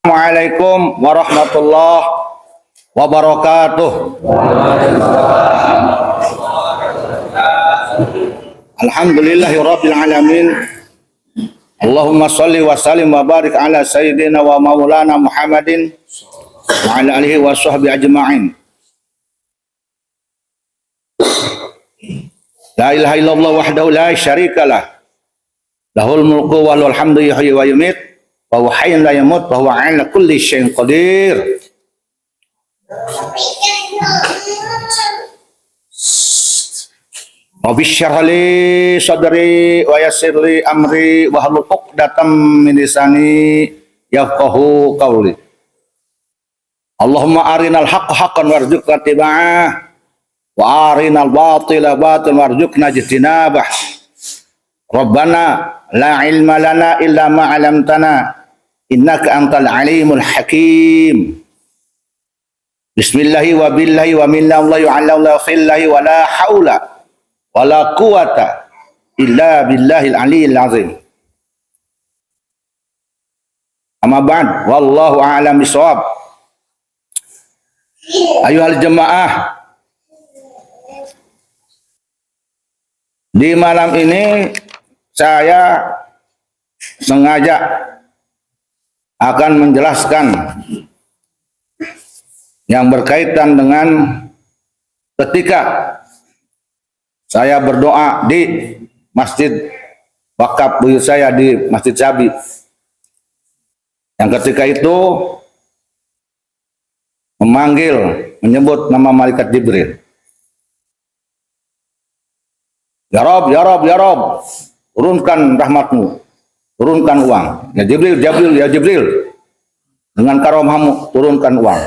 Assalamualaikum warahmatullahi wabarakatuh. Alhamdulillahirabbil alamin. Allahumma shalli wa sallim wa barik ala sayyidina wa maulana Muhammadin wa ala alihi wa sahbihi ajma'in. La ilaha illallah wahdahu la syarikalah. Lahul mulku wa lahul hamdu yuhyi wa yumiit. Wa huwa hayyun la yamut wa huwa 'ala kulli syai'in qadir. Rabbi shrah li sadri wa yassir li amri wa hlul 'uqdatam min lisani yafqahu qawli. Allahumma arinal haqqa haqqan warzuqna ittiba'ah wa arinal batila batilan warzuqna ijtinabah. Rabbana la ilma lana illa ma 'allamtana innaka antal alimul hakim. Bismillahi wa billahi wa minallahi wa ala fillahi wa la haula wa la quwata illa billahil aliyil azim. Amma ba'd, wallahu a'lam bishawab. Ayuhal jemaah, di malam ini saya sengaja akan menjelaskan yang berkaitan dengan ketika saya berdoa di masjid wakaf buyut saya di Masjid Syabi. Yang ketika itu menyebut nama malaikat Jibril. Ya Rob, ya Rob, ya Rob, turunkan rahmatmu, turunkan uang. Ya Jibril, ya Jibril, dengan karomahmu turunkan uang.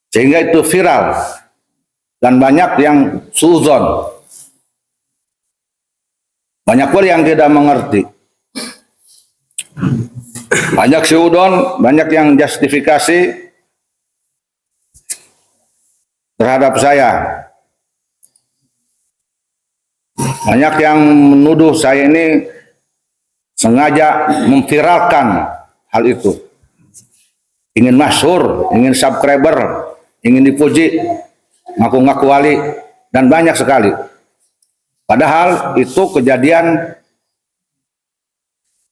Sehingga itu viral dan banyak yang suzon, banyak pula yang tidak mengerti, banyak seudon, banyak yang justifikasi terhadap saya. Banyak yang menuduh saya ini sengaja memviralkan hal itu. Ingin masyhur, ingin subscriber, ingin dipuji, ngaku-ngaku wali, dan banyak sekali. Padahal itu kejadian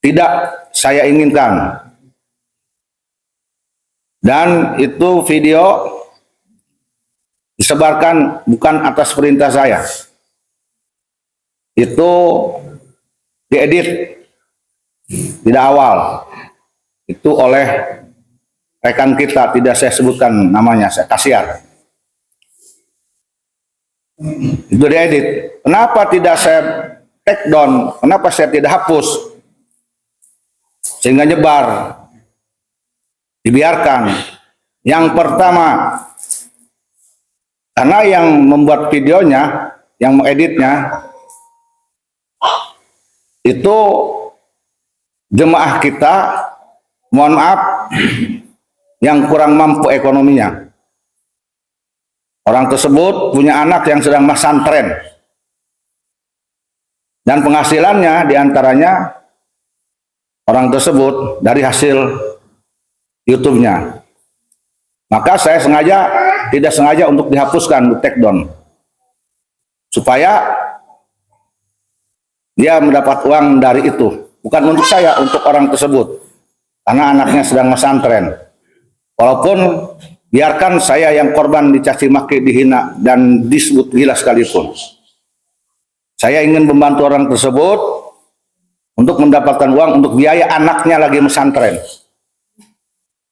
tidak saya inginkan. Dan itu video disebarkan bukan atas perintah saya. Itu diedit tidak awal, itu oleh rekan kita, tidak saya sebutkan namanya, saya kasihan. Itu diedit. Kenapa tidak saya take down? Kenapa saya tidak hapus? Sehingga nyebar, dibiarkan. Yang pertama, karena yang membuat videonya, yang mengeditnya, itu jemaah kita, mohon maaf, yang kurang mampu ekonominya. Orang tersebut punya anak yang sedang pesantren, dan penghasilannya diantaranya orang tersebut dari hasil YouTube-nya. Maka saya tidak sengaja untuk dihapuskan, take down, supaya dia mendapat uang dari itu. Bukan untuk saya, untuk orang tersebut. Karena anaknya sedang pesantren. Walaupun biarkan saya yang korban dicaci maki, dihina, dan disebut gila sekalipun. Saya ingin membantu orang tersebut untuk mendapatkan uang untuk biaya anaknya lagi pesantren.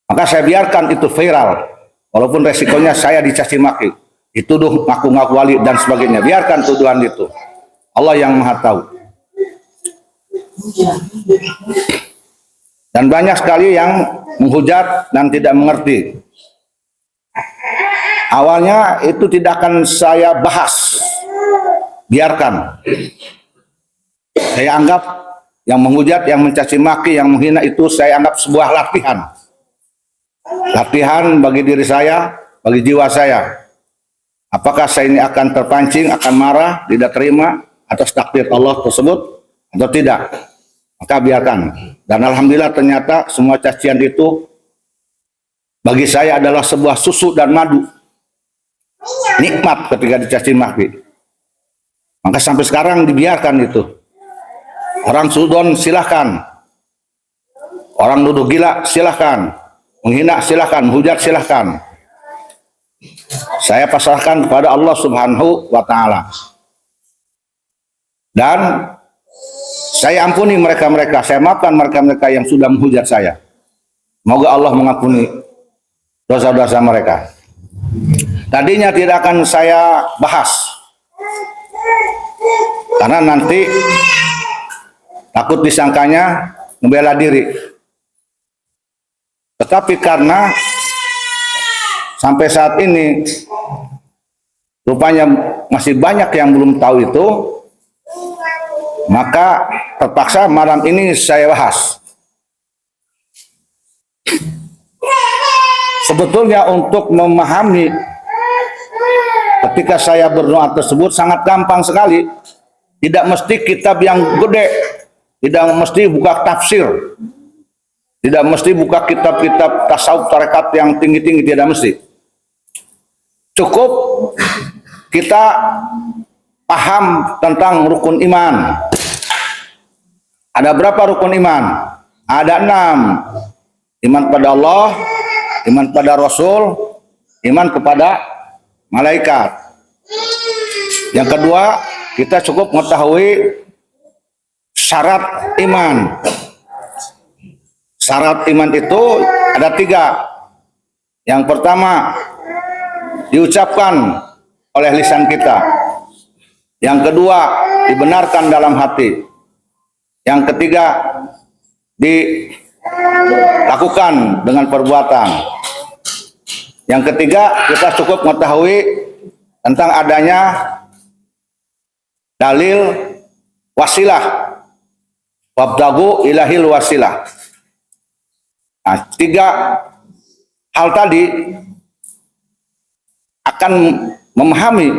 Maka saya biarkan itu viral. Walaupun resikonya saya dicaci maki, dituduh ngaku-ngaku wali, dan sebagainya. Biarkan tuduhan itu. Allah yang Maha Tahu. Dan banyak sekali yang menghujat dan tidak mengerti. Awalnya itu tidak akan saya bahas, biarkan. Saya anggap yang menghujat, yang mencaci maki, yang menghina itu saya anggap sebuah latihan. Latihan bagi diri saya, bagi jiwa saya. Apakah saya ini akan terpancing, akan marah, tidak terima atas takdir Allah tersebut atau tidak? maka biarkan. Dan alhamdulillah ternyata semua cacian itu bagi saya adalah sebuah susu dan madu. Nikmat ketika dicaci maki. Maka sampai sekarang dibiarkan itu. Orang sudon silahkan. Orang nuduh gila silahkan. Menghina silahkan. Hujat silahkan. Saya pasrahkan kepada Allah Subhanahu wa Ta'ala. Dan saya ampuni mereka-mereka, saya maafkan mereka-mereka yang sudah menghujat saya. Semoga Allah mengampuni dosa-dosa mereka. Tadinya tidak akan saya bahas, karena nanti takut disangkanya membela diri. Tetapi karena sampai saat ini rupanya masih banyak yang belum tahu itu, maka terpaksa malam ini saya bahas. Sebetulnya untuk memahami ketika saya berdoa tersebut sangat gampang sekali. Tidak mesti kitab yang gede, tidak mesti buka tafsir, tidak mesti buka kitab-kitab tasawuf tarekat yang tinggi-tinggi, tidak mesti. Cukup kita paham tentang rukun iman. Ada berapa rukun iman? Ada 6. Iman kepada Allah, iman kepada Rasul, iman kepada malaikat. Yang kedua, kita cukup mengetahui syarat iman. Syarat iman itu ada 3. Yang pertama, diucapkan oleh lisan kita. Yang kedua, dibenarkan dalam hati. Yang ketiga, dilakukan dengan perbuatan. Yang ketiga, kita cukup mengetahui tentang adanya dalil wasilah. Wabtagu ilahil wasilah. Nah, 3 hal tadi akan memahami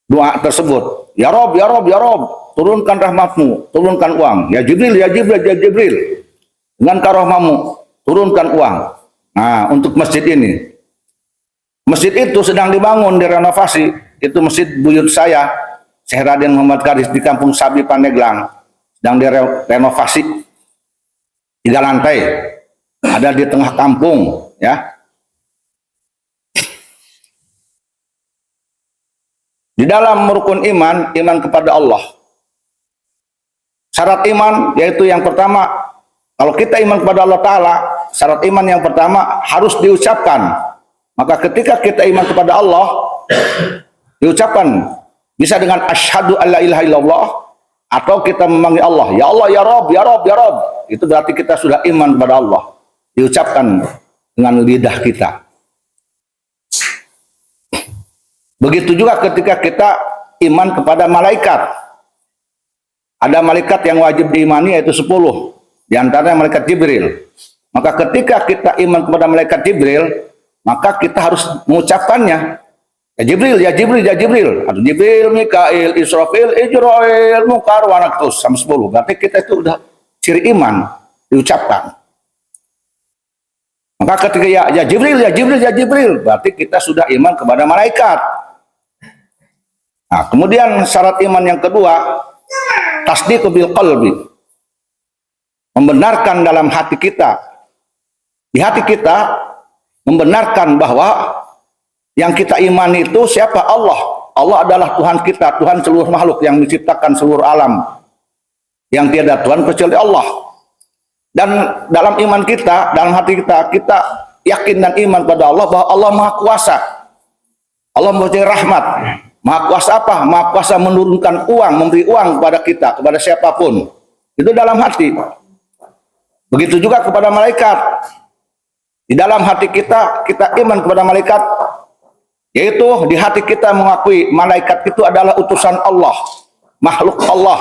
doa tersebut. Ya Rob, ya Rob, ya Rob, turunkan rahmatmu, turunkan uang. Ya Jibril, ya Jibril, ya Jibril, dengan karahmamu, turunkan uang. Nah, untuk masjid ini. Masjid itu sedang dibangun, direnovasi. Itu masjid buyut saya, Syekh Raden Muhammad Karis di Kampung Sabi, Pandeglang. Sedang direnovasi. 3 lantai. Ada di tengah kampung, ya. Di dalam rukun iman, iman kepada Allah. Syarat iman yaitu yang pertama, kalau kita iman kepada Allah Ta'ala, syarat iman yang pertama harus diucapkan. Maka ketika kita iman kepada Allah, diucapkan bisa dengan asyhadu alla ilaha illallah, atau kita memanggil Allah, ya Allah, ya Rob, ya Rob, ya Rob. Itu berarti kita sudah iman kepada Allah. Diucapkan dengan lidah kita. Begitu juga ketika kita iman kepada malaikat. Ada malaikat yang wajib diimani yaitu 10. Di antaranya malaikat Jibril. Maka ketika kita iman kepada malaikat Jibril, maka kita harus mengucapkannya. Ya Jibril, ya Jibril, ya Jibril. Atau Jibril, Mikail, Israfil, Ijrail, Munkar, wa Nakir sampai 10. Berarti kita itu udah ciri iman diucapkan. Maka ketika ya Jibril, ya Jibril, ya Jibril, berarti kita sudah iman kepada malaikat. Nah, kemudian syarat iman yang kedua, tasdiq bil qalbi. Membenarkan dalam hati kita. Di hati kita membenarkan bahwa yang kita imani itu siapa? Allah. Allah adalah Tuhan kita, Tuhan seluruh makhluk yang menciptakan seluruh alam. Yang tiada Tuhan kecuali Allah. Dan dalam iman kita, dalam hati kita, kita yakin dan iman pada Allah bahwa Allah Maha Kuasa. Allah mempunyai rahmat. Maha Kuasa apa? Maha Kuasa menurunkan uang, memberi uang kepada kita, kepada siapapun. Itu dalam hati. Begitu juga kepada malaikat. Di dalam hati kita, kita iman kepada malaikat. Yaitu di hati kita mengakui malaikat itu adalah utusan Allah. Makhluk Allah.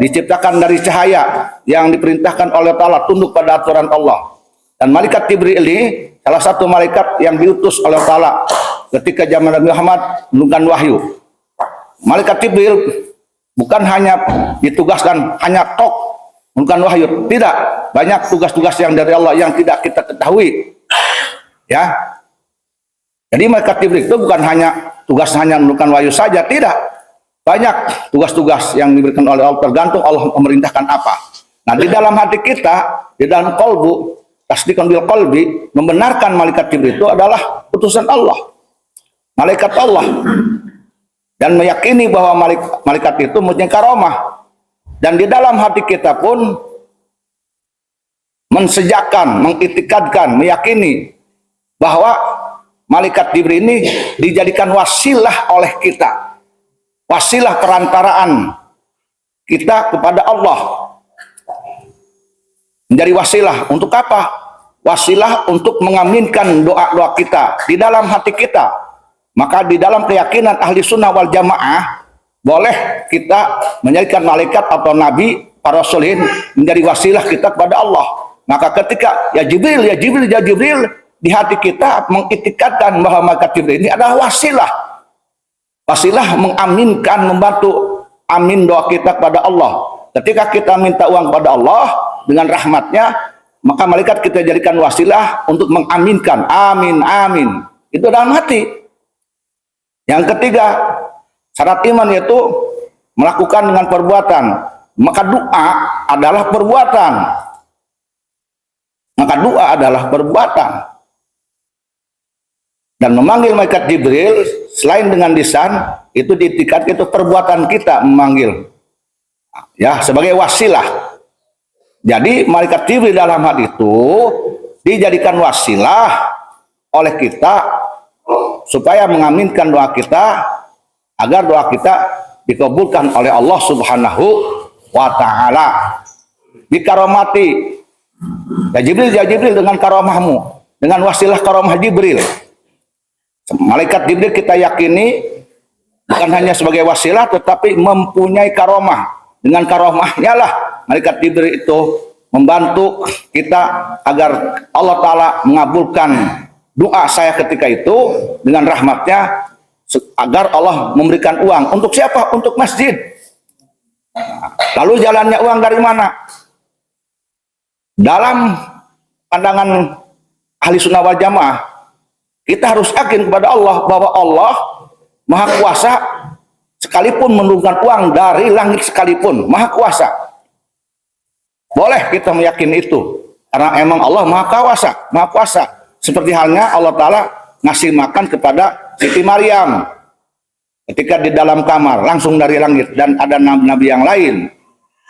Diciptakan dari cahaya yang diperintahkan oleh Allah, tunduk pada aturan Allah. Dan malaikat Jibril ini salah satu malaikat yang diutus oleh Allah ketika zaman Nabi Muhammad menurunkan wahyu. Malaikat Jibril Bukan hanya ditugaskan hanya tok bukan wahyu, tidak. Banyak tugas-tugas yang dari Allah yang tidak kita ketahui. Ya. Jadi malaikat Jibril itu bukan hanya tugas hanya menurunkan wahyu saja, tidak. Banyak tugas-tugas yang diberikan oleh Allah, tergantung Allah memerintahkan apa. Nah, di dalam hati kita, di dalam qalbu, tasdiqan bil qalbi, membenarkan malaikat Jibril itu adalah utusan Allah. Malaikat Allah. Dan meyakini bahwa malaikat itu mempunyai karomah. Dan di dalam hati kita pun mensejakan, mengitikadkan, meyakini bahwa malaikat Jibril ini dijadikan wasilah oleh kita. Wasilah perantaraan kita kepada Allah. Menjadi wasilah untuk apa? Wasilah untuk mengaminkan doa-doa kita di dalam hati kita. Maka di dalam keyakinan ahli sunnah wal jamaah, boleh kita menjadikan malaikat atau nabi, para rasulin menjadi wasilah kita kepada Allah. Maka ketika ya Jibril, ya Jibril, ya Jibril, di hati kita mengitikadkan bahwa malaikat Jibril ini adalah wasilah. Wasilah mengaminkan, membantu amin doa kita kepada Allah. Ketika kita minta uang kepada Allah dengan rahmatnya, maka malaikat kita jadikan wasilah untuk mengaminkan. Amin, amin. Itu dalam hati. Yang ketiga, syarat iman yaitu melakukan dengan perbuatan. Maka doa adalah perbuatan. Maka doa adalah perbuatan. Dan memanggil malaikat Jibril selain dengan lisan, itu diitikad itu perbuatan kita memanggil. Ya, sebagai wasilah. Jadi malaikat Jibril dalam hal itu dijadikan wasilah oleh kita supaya mengaminkan doa kita agar doa kita dikabulkan oleh Allah Subhanahu wa taala. Bikaromati ya Jibril dengan karomahmu, dengan wasilah karomah Jibril. Malaikat Jibril kita yakini bukan hanya sebagai wasilah tetapi mempunyai karomah. Dengan karomahnya lah malaikat Jibril itu membantu kita agar Allah taala mengabulkan doa saya ketika itu dengan rahmatnya, agar Allah memberikan uang. Untuk siapa? Untuk masjid. Lalu jalannya uang dari mana? Dalam pandangan ahli sunnah wal jamaah, kita harus yakin kepada Allah bahwa Allah maha kuasa, sekalipun menurunkan uang dari langit sekalipun, maha kuasa. Boleh kita meyakini itu, karena emang Allah maha kuasa, maha kuasa. Seperti halnya Allah Ta'ala ngasih makan kepada Siti Maryam ketika di dalam kamar langsung dari langit, dan ada nabi-nabi yang lain,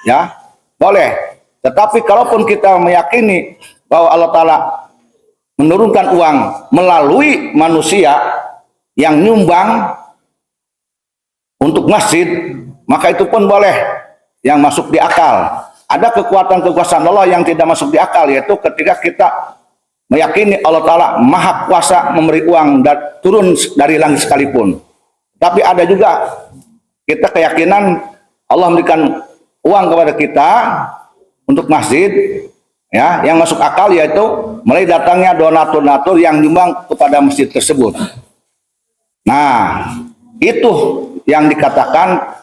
ya boleh. Tetapi kalaupun kita meyakini bahwa Allah Ta'ala menurunkan uang melalui manusia yang nyumbang untuk masjid, maka itu pun boleh, yang masuk di akal. Ada kekuatan-kekuasaan Allah yang tidak masuk di akal, yaitu ketika kita meyakini Allah Ta'ala maha kuasa memberi uang dan turun dari langit sekalipun. Tapi ada juga kita keyakinan Allah memberikan uang kepada kita untuk masjid, ya, yang masuk akal, yaitu mulai datangnya donatur-donatur yang nyumbang kepada masjid tersebut. Nah, itu yang dikatakan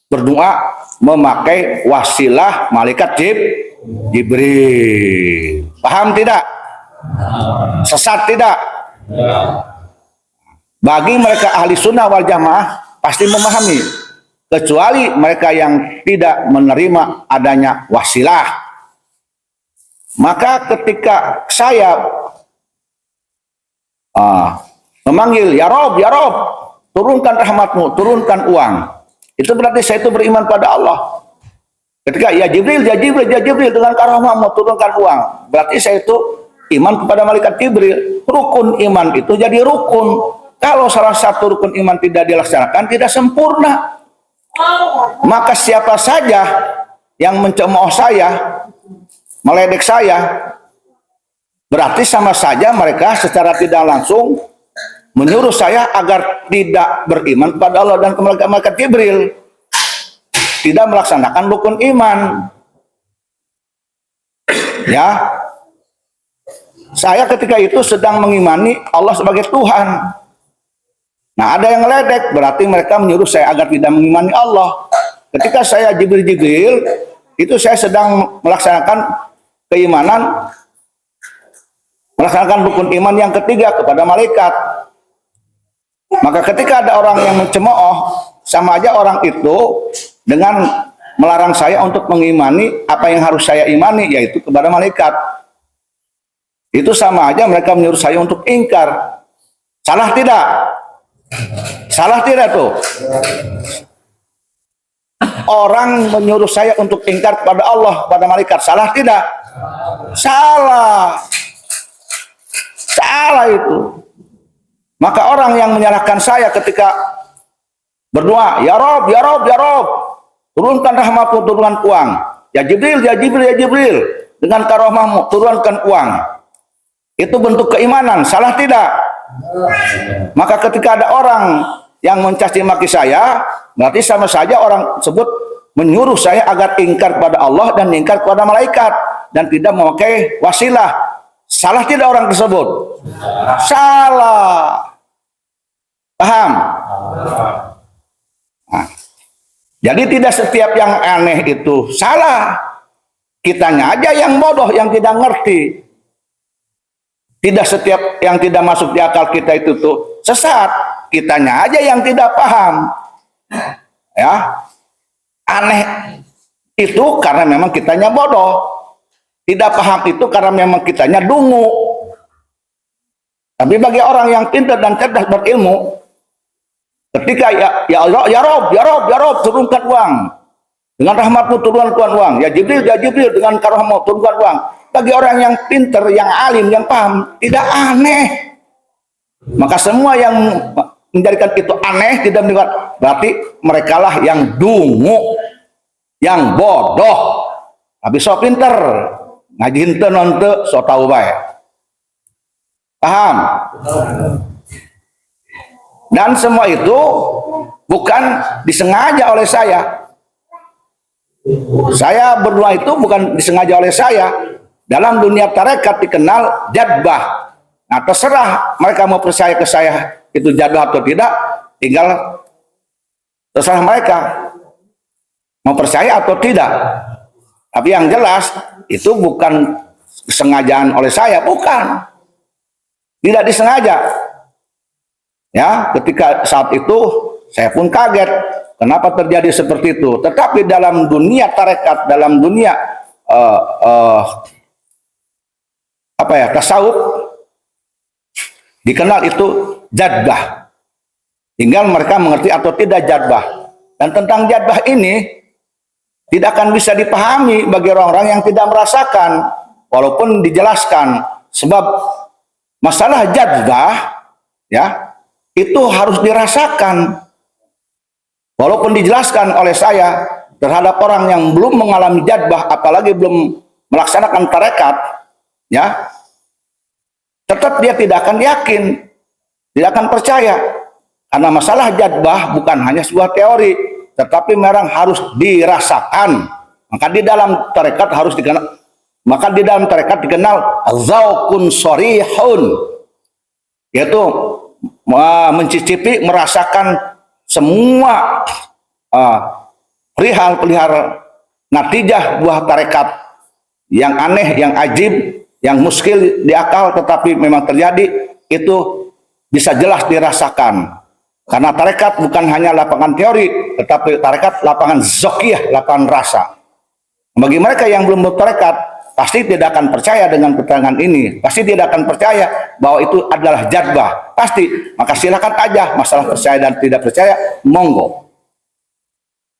berdoa memakai wasilah malaikat Jibril. Paham tidak? Sesat tidak? Bagi mereka ahli sunnah wal jamaah pasti memahami, kecuali mereka yang tidak menerima adanya wasilah. Maka ketika saya memanggil ya Rob, turunkan rahmatmu, turunkan uang, itu berarti saya itu beriman pada Allah. Ketika ya Jibril dengan karomahmu turunkan uang, berarti saya itu iman kepada malaikat Jibril. Rukun iman itu jadi rukun. Kalau salah satu rukun iman tidak dilaksanakan, tidak sempurna. Maka siapa saja yang mencemooh saya, meledek saya, berarti sama saja mereka secara tidak langsung menyuruh saya agar tidak beriman kepada Allah dan kepada malaikat Jibril, tidak melaksanakan rukun iman. Ya, saya ketika itu sedang mengimani Allah sebagai Tuhan. Nah, ada yang meledek, berarti mereka menyuruh saya agar tidak mengimani Allah. ketika saya Jibril, itu saya sedang melaksanakan keimanan, melaksanakan rukun iman yang ketiga kepada malaikat. Maka ketika ada orang yang mencemooh, sama aja orang itu dengan melarang saya untuk mengimani apa yang harus saya imani, yaitu kepada malaikat. Itu sama aja mereka menyuruh saya untuk ingkar. Salah tidak? Salah tidak tuh? Orang menyuruh saya untuk ingkar kepada Allah, kepada malaikat, salah tidak? Salah. Salah itu. Maka orang yang menyalahkan saya ketika berdoa, ya Rob, ya Rob, ya Rob, turunkan rahmatmu, turunkan uang. Ya Jibril, ya Jibril, ya Jibril, dengan karomahmu, turunkan uang. Itu bentuk keimanan, salah tidak? Maka ketika ada orang yang mencaci maki saya, berarti sama saja orang tersebut menyuruh saya agar ingkar kepada Allah dan ingkar kepada malaikat dan tidak memakai wasilah. Salah tidak orang tersebut? Salah. Paham? Nah, jadi tidak setiap yang aneh itu salah. Kitanya aja yang bodoh, yang tidak ngerti. Tidak setiap yang tidak masuk di akal kita itu tuh sesat. Kitanya aja yang tidak paham. Ya. Aneh itu karena memang kitanya bodoh. Tidak paham itu karena memang kitanya dungu. Tapi bagi orang yang pintar dan cerdas berilmu, ketika ya Allah, ya Rob, ya Rob, ya Rob, turunkan uang. Dengan rahmatmu turunkan uang. Ya Jibril, dengan karomahmu turunkan uang. Bagi orang yang pintar, yang alim, yang paham, tidak aneh. Maka semua yang menjadikan itu aneh, tidak mendengar, berarti merekalah yang dungu, yang bodoh. Tapi so pintar. Ngaji henteu nonte so tahu bae. Paham? Dan semua itu bukan disengaja oleh saya. Saya berdoa itu bukan disengaja oleh saya. Dalam dunia tarekat dikenal jadbah. Nah, terserah mereka mau percaya ke saya itu jadbah atau tidak, tinggal terserah mereka mau percaya atau tidak. Tapi yang jelas itu bukan kesengajaan oleh saya, bukan. Tidak disengaja. Ya, ketika saat itu saya pun kaget kenapa terjadi seperti itu. Tetapi dalam dunia tarekat, dalam dunia tasawuf dikenal itu jadbah. Tinggal mereka mengerti atau tidak jadbah. Dan tentang jadbah ini tidak akan bisa dipahami bagi orang-orang yang tidak merasakan, walaupun dijelaskan. Sebab masalah jadbah, ya, itu harus dirasakan. Walaupun dijelaskan oleh saya terhadap orang yang belum mengalami jadbah, apalagi belum melaksanakan tarekat, ya, tetap dia tidak akan yakin, tidak akan percaya. Karena masalah jadbah bukan hanya sebuah teori, tetapi memang harus dirasakan. Maka di dalam tarekat harus dikenal. Maka di dalam tarekat dikenal zaukun sorihun, yaitu mencicipi, merasakan semua perihal natijah buah tarekat yang aneh, yang ajib, yang muskil di akal, tetapi memang terjadi, itu bisa jelas dirasakan. Karena tarekat bukan hanya lapangan teori, tetapi tarekat lapangan zokiyah, lapangan rasa. Bagi mereka yang belum bertarekat, pasti tidak akan percaya dengan keterangan ini. Pasti tidak akan percaya bahwa itu adalah jadbah. Pasti. Maka silakan aja masalah percaya dan tidak percaya, monggo.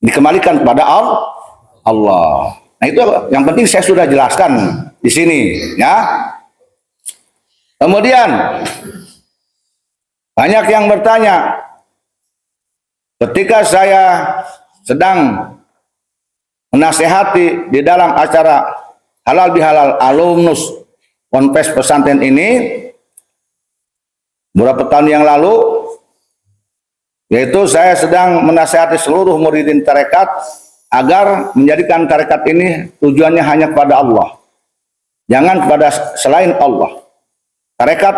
Dikembalikan kepada Allah. Nah itu yang penting saya sudah jelaskan di sini, ya. Kemudian banyak yang bertanya, ketika saya sedang menasehati di dalam acara halal bihalal alumnus Ponpes pesantren ini beberapa tahun yang lalu, yaitu saya sedang menasehati seluruh muridin tarekat agar menjadikan tarekat ini tujuannya hanya kepada Allah, jangan kepada selain Allah. Tarekat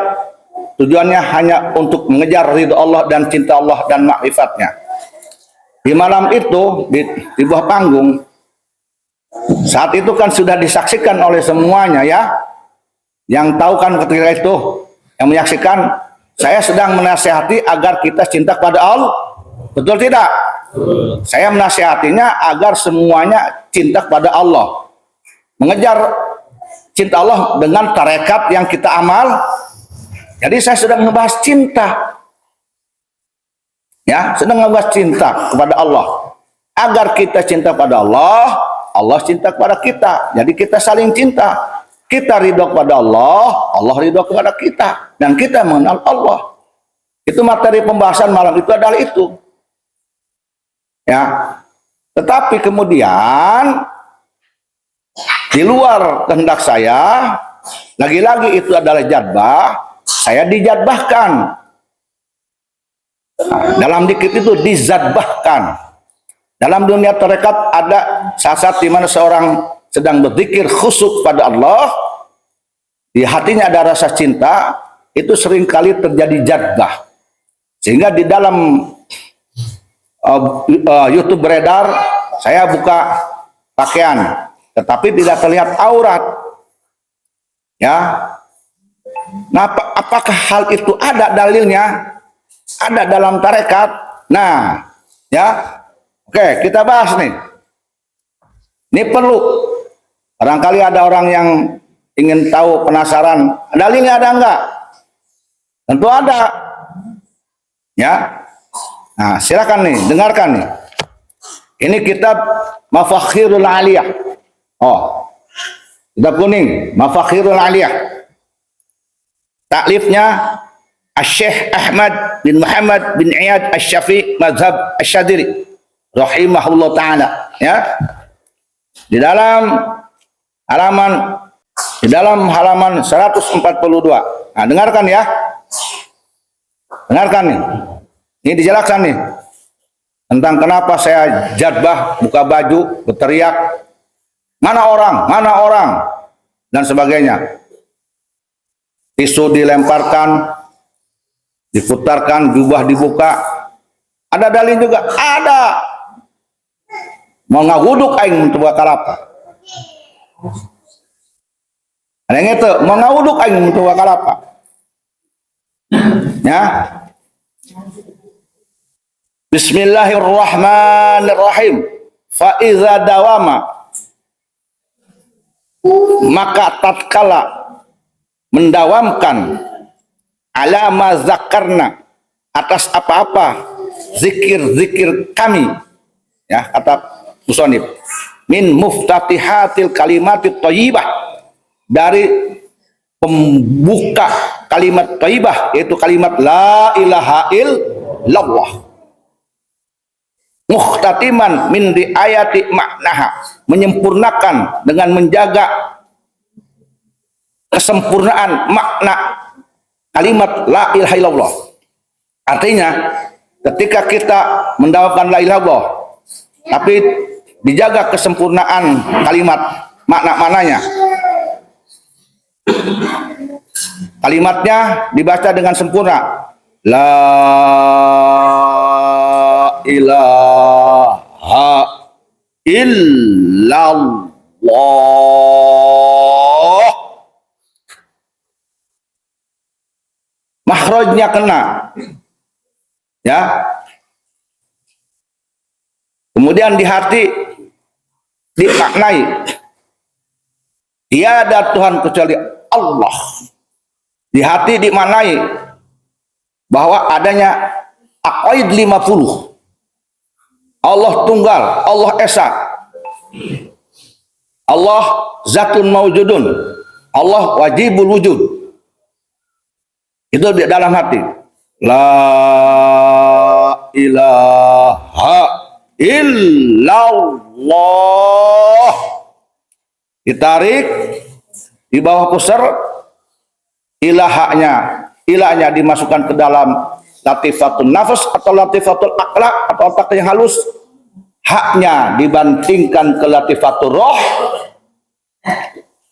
tujuannya hanya untuk mengejar ridho Allah dan cinta Allah dan makrifatnya. Di malam itu di buah panggung, saat itu kan sudah disaksikan oleh semuanya ya. Yang tahu kan ketika itu, yang menyaksikan, saya sedang menasihati agar kita cinta kepada Allah. Betul tidak? Saya menasihatinya agar semuanya cinta kepada Allah. Mengejar cinta Allah dengan tarekat yang kita amal. Jadi saya sedang membahas cinta. Ya, sedang membahas cinta kepada Allah. Agar kita cinta pada Allah, Allah cinta kepada kita. Jadi kita saling cinta. Kita ridho kepada Allah, Allah ridho kepada kita. Dan kita mengenal Allah. Itu materi pembahasan malam itu adalah itu. Ya. Tetapi kemudian di luar kehendak saya, lagi-lagi itu adalah jadbah, saya dijadbahkan. Dalam dikit itu dizadbahkan. Dalam dunia tarekat ada saat-saat di mana seorang sedang berzikir khusyuk pada Allah, di hatinya ada rasa cinta, itu seringkali terjadi jadbah. Sehingga di dalam YouTube beredar, saya buka pakaian, tetapi tidak terlihat aurat. Ya. Nah, apakah hal itu ada dalilnya? Ada dalam tarekat. Nah, ya, oke, kita bahas nih. Ini perlu. Barangkali ada orang yang ingin tahu, penasaran, dalilnya ada enggak? Tentu ada. Ya. Nah, silakan nih, dengarkan nih. Ini kitab Mafakhirul Aliyah. Oh, kitab kuning, Mafakhirul Aliyah. Taklifnya Syekh Ahmad bin Muhammad bin Iyad Asy-Syafi'i Mazhab Asy-Syadzili rahimahullah taala, ya. Di dalam halaman 142. Nah, dengarkan ya. Dengarkan nih. Ini dijelaskan nih tentang kenapa saya jadbah, buka baju, berteriak, mana orang, dan sebagainya. Tisu dilemparkan, diputarkan, jubah dibuka. Ada dalil juga, ada. Mau ngawuduk aing untuk kalapa. Ada yang itu, mau ngawuduk aing untuk kalapa. Ya. Bismillahirrahmanirrahim. Fa iza dawama, maka tatkala mendawamkan ala ma zakarna, atas apa-apa zikir-zikir kami, ya, kata musonib, min muftatihatil kalimatit thayyibah, dari pembuka kalimat thayyibah, yaitu kalimat la ilaha illallah, muhtatiman min riayati maknaha, menyempurnakan dengan menjaga kesempurnaan makna kalimat la ilaha illallah. Artinya ketika kita mendawamkan la ilaha illallah tapi dijaga kesempurnaan kalimat makna-maknanya, kalimatnya dibaca dengan sempurna, la ilaha illallah, makhrajnya kena, ya. Kemudian di hati dimaknai, tiada Tuhan kecuali Allah. Di hati dimaknai bahwa adanya aqaid 50. Allah tunggal, Allah esa, Allah zatun maujudun, Allah wajibul wujud. Itu di dalam hati. La ilaha illallah. Ditarik di bawah pusar, ilahnya dimasukkan ke dalam latifatul nafas atau latifatul akhlak atau otak yang halus. Haknya dibantingkan ke latifatul roh.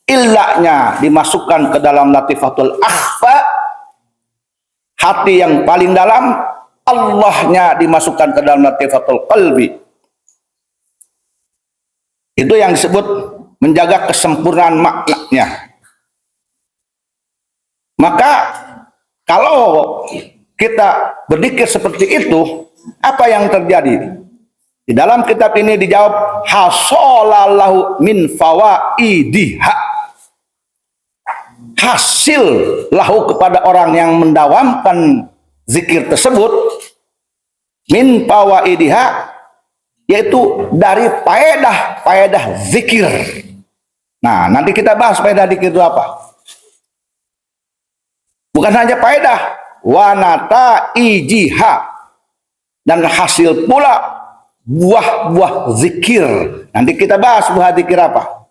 Ilahnya dimasukkan ke dalam latifatul akhfa, hati yang paling dalam. Allahnya dimasukkan ke dalam latifatul qalbi. Itu yang disebut menjaga kesempurnaan maknanya. Maka kalau kita berzikir seperti itu, apa yang terjadi? Di dalam kitab ini dijawab hasolalahu min fawaidiha. Hasil lahu kepada orang yang mendawamkan zikir tersebut min fawaidiha, yaitu dari faedah zikir. Nah, nanti kita bahas faedah zikir itu apa. Bukan hanya faedah, wanata ijiha, dan hasil pula buah-buah zikir. Nanti kita bahas buah zikir apa.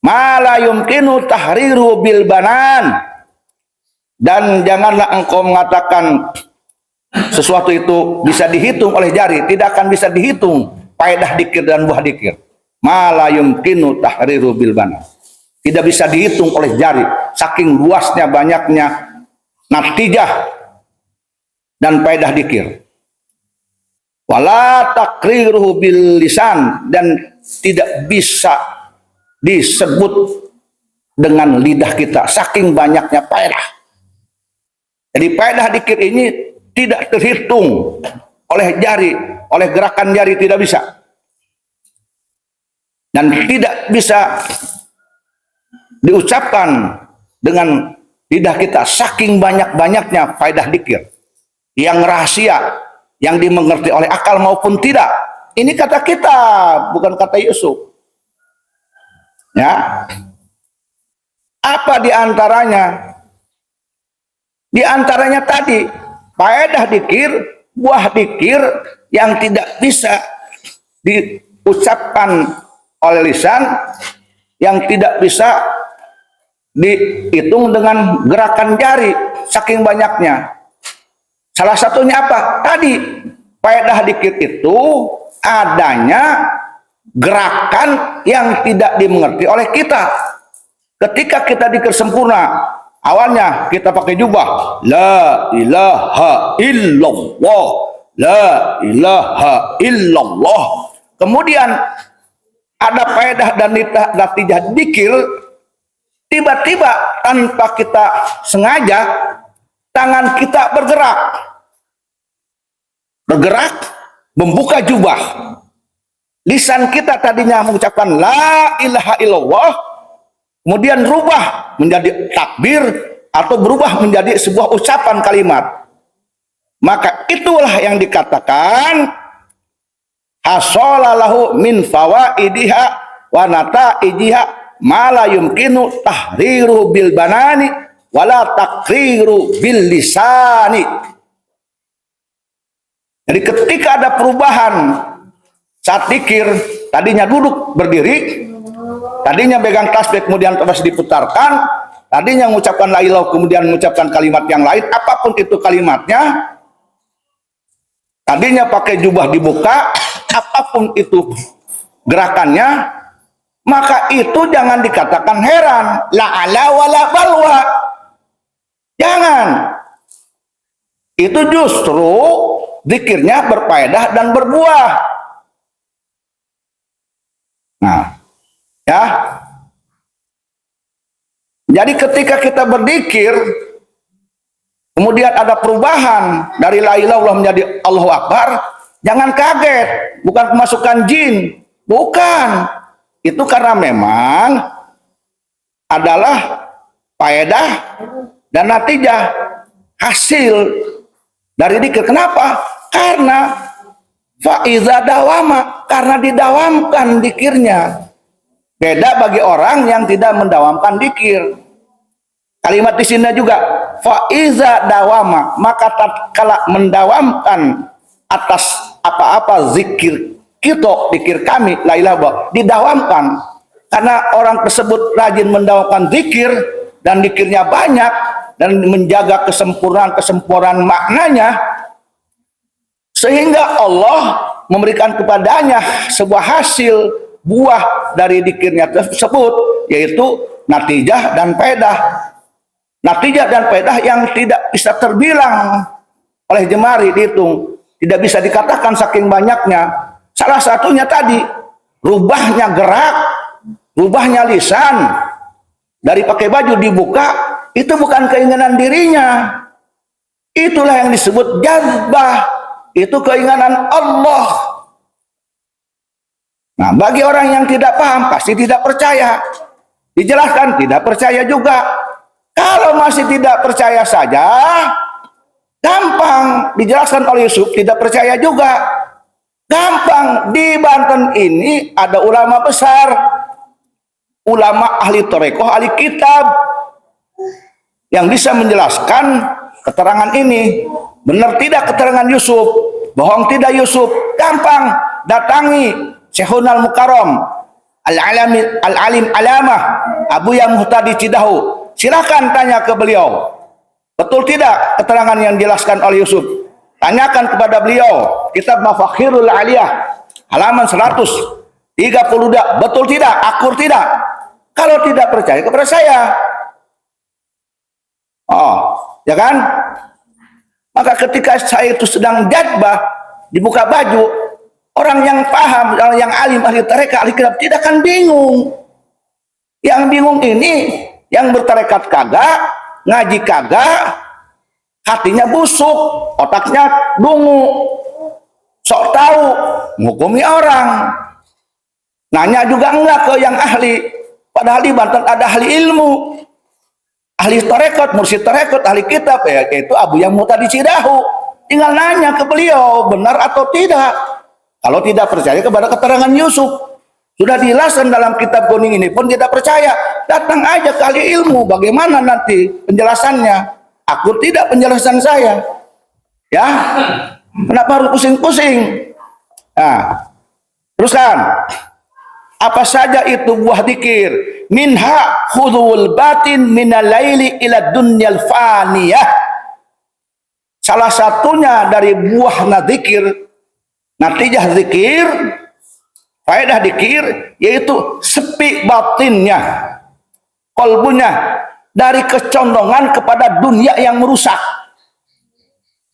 Mala yumkinu tahriru bil banan, dan janganlah engkau mengatakan sesuatu itu bisa dihitung oleh jari. Tidak akan bisa dihitung faedah zikir dan buah zikir. Mala yumkinu tahriru bil banan, tidak bisa dihitung oleh jari, saking luasnya banyaknya natijah dan faedah zikir. Wala takriruhu bil lisan, dan tidak bisa disebut dengan lidah kita, saking banyaknya faedah. Jadi faedah zikir ini tidak terhitung oleh jari, oleh gerakan jari, tidak bisa. Dan tidak bisa diucapkan dengan lidah kita, saking banyak-banyaknya faedah zikir yang rahasia, yang dimengerti oleh akal maupun tidak. Ini kata kita, bukan kata Yusuf. Ya. Apa diantaranya? Diantaranya tadi faedah zikir, buah zikir yang tidak bisa diucapkan oleh lisan, yang tidak bisa dihitung dengan gerakan jari, saking banyaknya. Salah satunya apa? Tadi faedah zikir itu adanya gerakan yang tidak dimengerti oleh kita. Ketika kita zikir sempurna, awalnya kita pakai jubah, la ilaha illallah, la ilaha illallah. Kemudian ada faedah dan natijah zikir, tiba-tiba tanpa kita sengaja tangan kita bergerak membuka jubah. Lisan kita tadinya mengucapkan la ilaha illallah, kemudian berubah menjadi takbir atau berubah menjadi sebuah ucapan kalimat. Maka itulah yang dikatakan hasolalahu min fawaidiha wa nataijiha ma la yumkinu tahriru bil banani wala takriru bil lisani. Jadi ketika ada perubahan saat zikir, tadinya duduk berdiri, tadinya pegang tasbih kemudian terus diputarkan, tadinya mengucapkan la ilaha kemudian mengucapkan kalimat yang lain, apapun itu kalimatnya, tadinya pakai jubah dibuka, apapun itu gerakannya, maka itu jangan dikatakan heran, la ala wala balwa. Jangan. Itu justru zikirnya berfaedah dan berbuah. Nah, ya. Jadi ketika kita berzikir, kemudian ada perubahan dari la ilaha illallah menjadi Allahu Akbar, jangan kaget, bukan kemasukan jin, bukan. Itu karena memang adalah faedah dan natijah, hasil dari zikir. Kenapa? Karena faiza dawama, karena didawamkan zikirnya. Beda bagi orang yang tidak mendawamkan zikir. Kalimat di sini juga faiza dawama, maka tatkala mendawamkan atas apa-apa zikir kita, zikir kami la ilaha illallah, didawamkan. Karena orang tersebut rajin mendawamkan zikir dan zikirnya banyak dan menjaga kesempurnaan maknanya, sehingga Allah memberikan kepadanya sebuah hasil buah dari zikirnya tersebut, yaitu natijah dan faedah. Natijah dan faedah yang tidak bisa terbilang oleh jemari dihitung tidak bisa dikatakan saking banyaknya. Salah satunya tadi rubahnya gerak, rubahnya lisan, dari pakai baju dibuka, itu bukan keinginan dirinya. Itulah yang disebut jazbah, itu keinginan Allah. Nah, bagi orang yang tidak paham pasti tidak percaya. Dijelaskan tidak percaya juga. Kalau masih tidak percaya saja, gampang dijelaskan oleh Yusuf, tidak percaya juga. Gampang. Di Banten ini ada ulama besar, ulama ahli torekoh, ahli kitab, yang bisa menjelaskan keterangan ini. Benar tidak keterangan Yusuf? Bohong tidak Yusuf? Gampang. Datangi Syekhun Al-Mukarram Al-Alim Alamah Abu Ya Muhtadi Cidahu. Silakan tanya ke beliau, betul tidak keterangan yang dijelaskan oleh Yusuf? Tanyakan kepada beliau, kitab Mafakhirul Aliyah halaman 132, betul tidak, akur tidak? Kalau tidak percaya kepada saya, ya kan? Maka ketika saya itu sedang jadbah, dibuka baju, orang yang paham, orang yang alim, ahli tarekat, ahli kitab tidak akan bingung. Yang bingung ini yang bertarekat kagak, ngaji kagak, hatinya busuk, otaknya dungu, sok tahu, menghukumi orang. Nanya juga enggak ke yang ahli, padahal di Banten ada ahli ilmu, ahli tarekat, mursyid tarekat, ahli kitab, yaitu Abu Ya Muhtadi Cidahu. Tinggal nanya ke beliau, benar atau tidak. Kalau tidak percaya kepada keterangan Yusuf, sudah dijelaskan dalam kitab kuning ini pun tidak percaya, datang aja ke ahli ilmu, bagaimana nanti penjelasannya. Aku tidak penjelasan saya, ya, kenapa harus pusing-pusing? Nah, teruskan, apa saja itu buah dikir? Minha khudul batin minal laili ila dunyal faniyah. Salah satunya dari buah nadzikir, natijah zikir, faedah dikir, yaitu sepi batinnya, kolbunya, dari kecondongan kepada dunia yang merusak.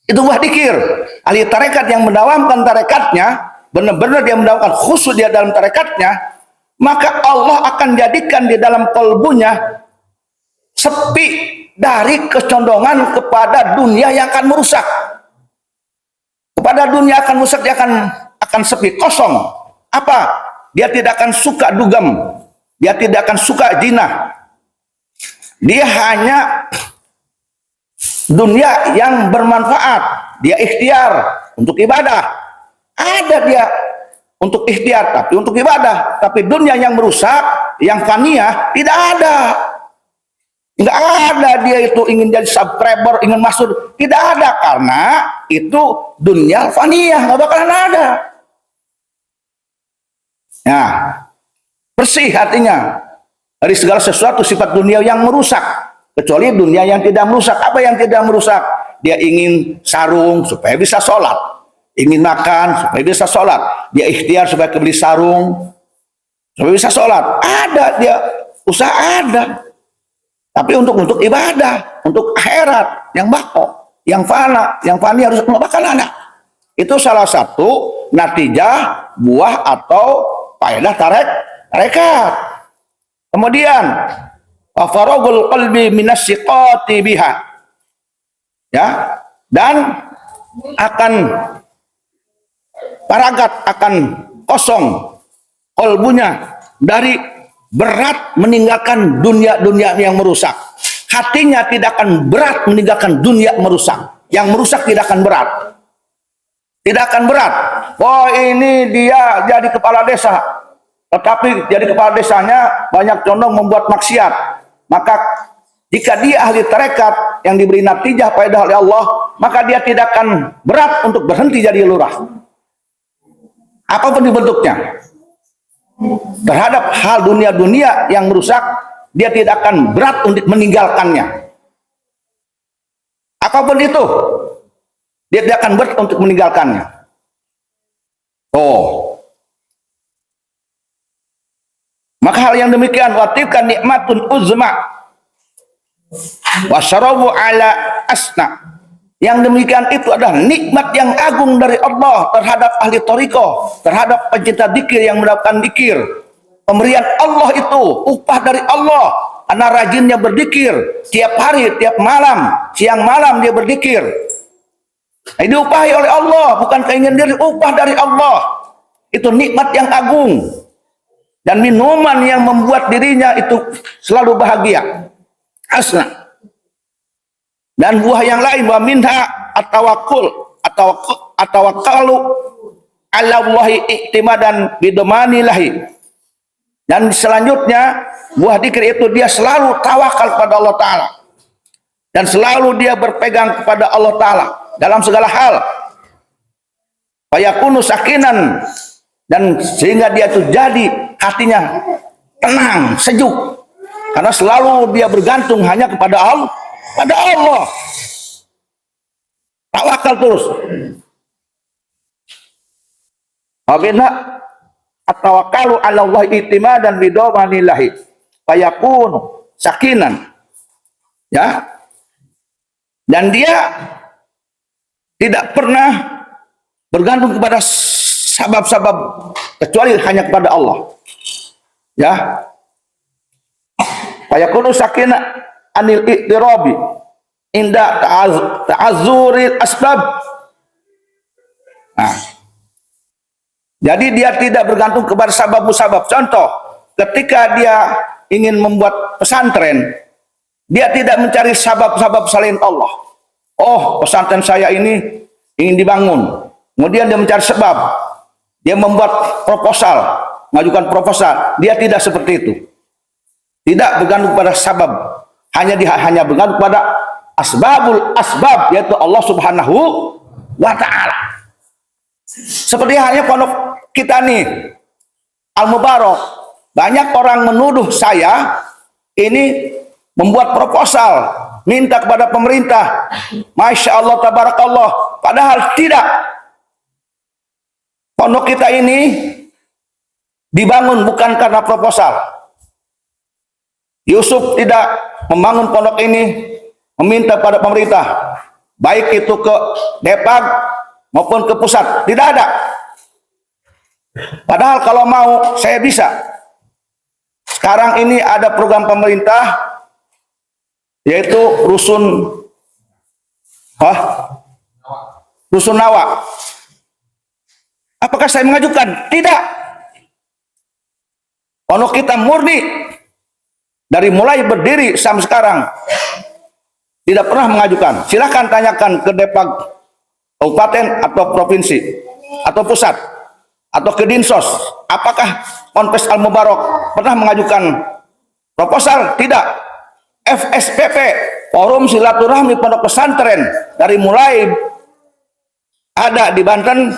Itu buah dikir. Ahli tarekat yang mendawamkan tarekatnya, benar-benar dia mendawamkan khusus dia dalam tarekatnya, maka Allah akan jadikan di dalam kolbunya sepi dari kecondongan kepada dunia yang akan merusak. Kepada dunia akan merusak, dia akan sepi, kosong. Apa? Dia tidak akan suka dugem, dia tidak akan suka zina. Dia hanya dunia yang bermanfaat, dia ikhtiar untuk ibadah. Ada dia untuk ikhtiar, tapi untuk ibadah. Tapi dunia yang merusak, yang faniyah, tidak ada. Nggak ada dia itu ingin jadi subscriber, ingin masuk. Tidak ada, karena itu dunia faniyah, nggak bakalan ada. Nah, bersih hatinya dari segala sesuatu sifat dunia yang merusak, kecuali dunia yang tidak merusak. Apa yang tidak merusak? Dia ingin sarung supaya bisa sholat, ingin makan supaya bisa sholat, dia ikhtiar supaya kebeli sarung supaya bisa sholat. Ada dia usaha, ada, tapi untuk ibadah, untuk akhirat yang bako, yang fani harus bakal ada. Itu salah satu natijah buah atau faedah tarekat. Kemudian faragul qalbi minasyiqati biha, ya, dan akan paragat, akan kosong kolbunya dari berat meninggalkan dunia yang merusak. Hatinya tidak akan berat meninggalkan dunia merusak. Yang merusak tidak akan berat, tidak akan berat. Oh, ini dia jadi kepala desa, tetapi jadi kepala desanya banyak condong membuat maksiat. Maka jika dia ahli tarekat yang diberi natijah faedah oleh Allah, maka dia tidak akan berat untuk berhenti jadi lurah, apapun bentuknya. Terhadap hal dunia yang merusak, dia tidak akan berat untuk meninggalkannya. Apapun itu, dia tidak akan berat untuk meninggalkannya. Maka hal yang demikian, watilka nikmatun uzma wasyarabu ala asna, Yang demikian itu adalah nikmat yang agung dari Allah terhadap ahli thariqah, terhadap pencinta dzikir yang mendapatkan dzikir. Pemberian Allah itu upah dari Allah. Anak rajinnya berzikir tiap hari, tiap malam, siang malam dia berzikir. Ini diupahi oleh Allah, bukan keinginan diri, upah dari Allah. Itu nikmat yang agung. Dan minuman yang membuat dirinya itu selalu bahagia. Asna. Dan buah yang lain, wa minha atawakkalu ala Allahi i'timadan bidomani lahi. Dan selanjutnya buah dzikir itu dia selalu tawakal kepada Allah Ta'ala, dan selalu dia berpegang kepada Allah Ta'ala dalam segala hal. Fayakunu sakinan, dan sehingga dia itu jadi hatinya tenang, sejuk, karena selalu dia bergantung hanya kepada Allah. Pada Allah, tawakal terus. Wabina at-tawakkalu ala Allah i'timadan bidomanillahi fayakunu sakinan, ya. Dan dia tidak pernah bergantung kepada sabab-sabab kecuali hanya kepada Allah, ya. Fayakunu sakinan anil iktirabi inda ta'azzuril asbab. Nah, jadi dia tidak bergantung kepada sabab-musabab. Contoh, ketika dia ingin membuat pesantren, dia tidak mencari sabab-sabab selain Allah. Oh, pesantren saya ini ingin dibangun. Kemudian dia mencari sebab. Dia membuat proposal, mengajukan proposal. Dia tidak seperti itu. Tidak bergantung pada sabab. Hanya bergantung pada asbabul asbab, yaitu Allah Subhanahu wa Ta'ala. Seperti halnya pondok kita nih, Al-Mubarak. Banyak orang menuduh saya ini membuat proposal, minta kepada pemerintah, Masya Allah, Tabarakallah. Padahal tidak. Pondok kita ini dibangun bukan karena proposal. Yusuf tidak membangun pondok ini meminta pada pemerintah, baik itu ke Depag maupun ke pusat. Tidak ada. Padahal kalau mau saya bisa. Sekarang ini ada program pemerintah yaitu Rusun Nawa. Apakah saya mengajukan? Tidak. Pondok kita murni dari mulai berdiri sampai sekarang tidak pernah mengajukan. Silahkan tanyakan ke Depag kabupaten atau provinsi atau pusat atau ke Dinsos, apakah Ponpes Al-Mubarak pernah mengajukan proposal? Tidak. FSPP, Forum Silaturahmi Pondok Pesantren, dari mulai ada di Banten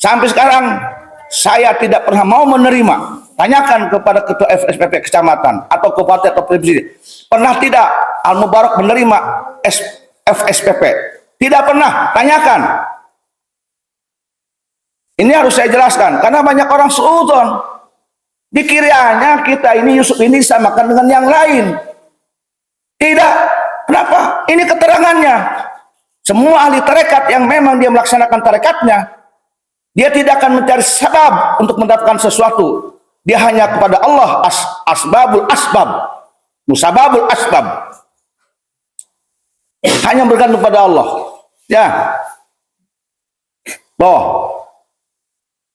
sampai sekarang saya tidak pernah mau menerima. Tanyakan kepada ketua FSPP kecamatan atau kabupaten atau provinsi, pernah tidak Al-Mubarak menerima FSPP? Tidak pernah. Tanyakan. Ini harus saya jelaskan karena banyak orang suudzon. Dikiranya kita ini Yusuf ini samakan dengan yang lain. Tidak. Kenapa? Ini keterangannya. Semua ahli tarekat yang memang dia melaksanakan tarekatnya, dia tidak akan mencari sebab untuk mendapatkan sesuatu. Dia hanya kepada Allah, asbabul asbab, musababul asbab. Hanya bergantung pada Allah. Ya.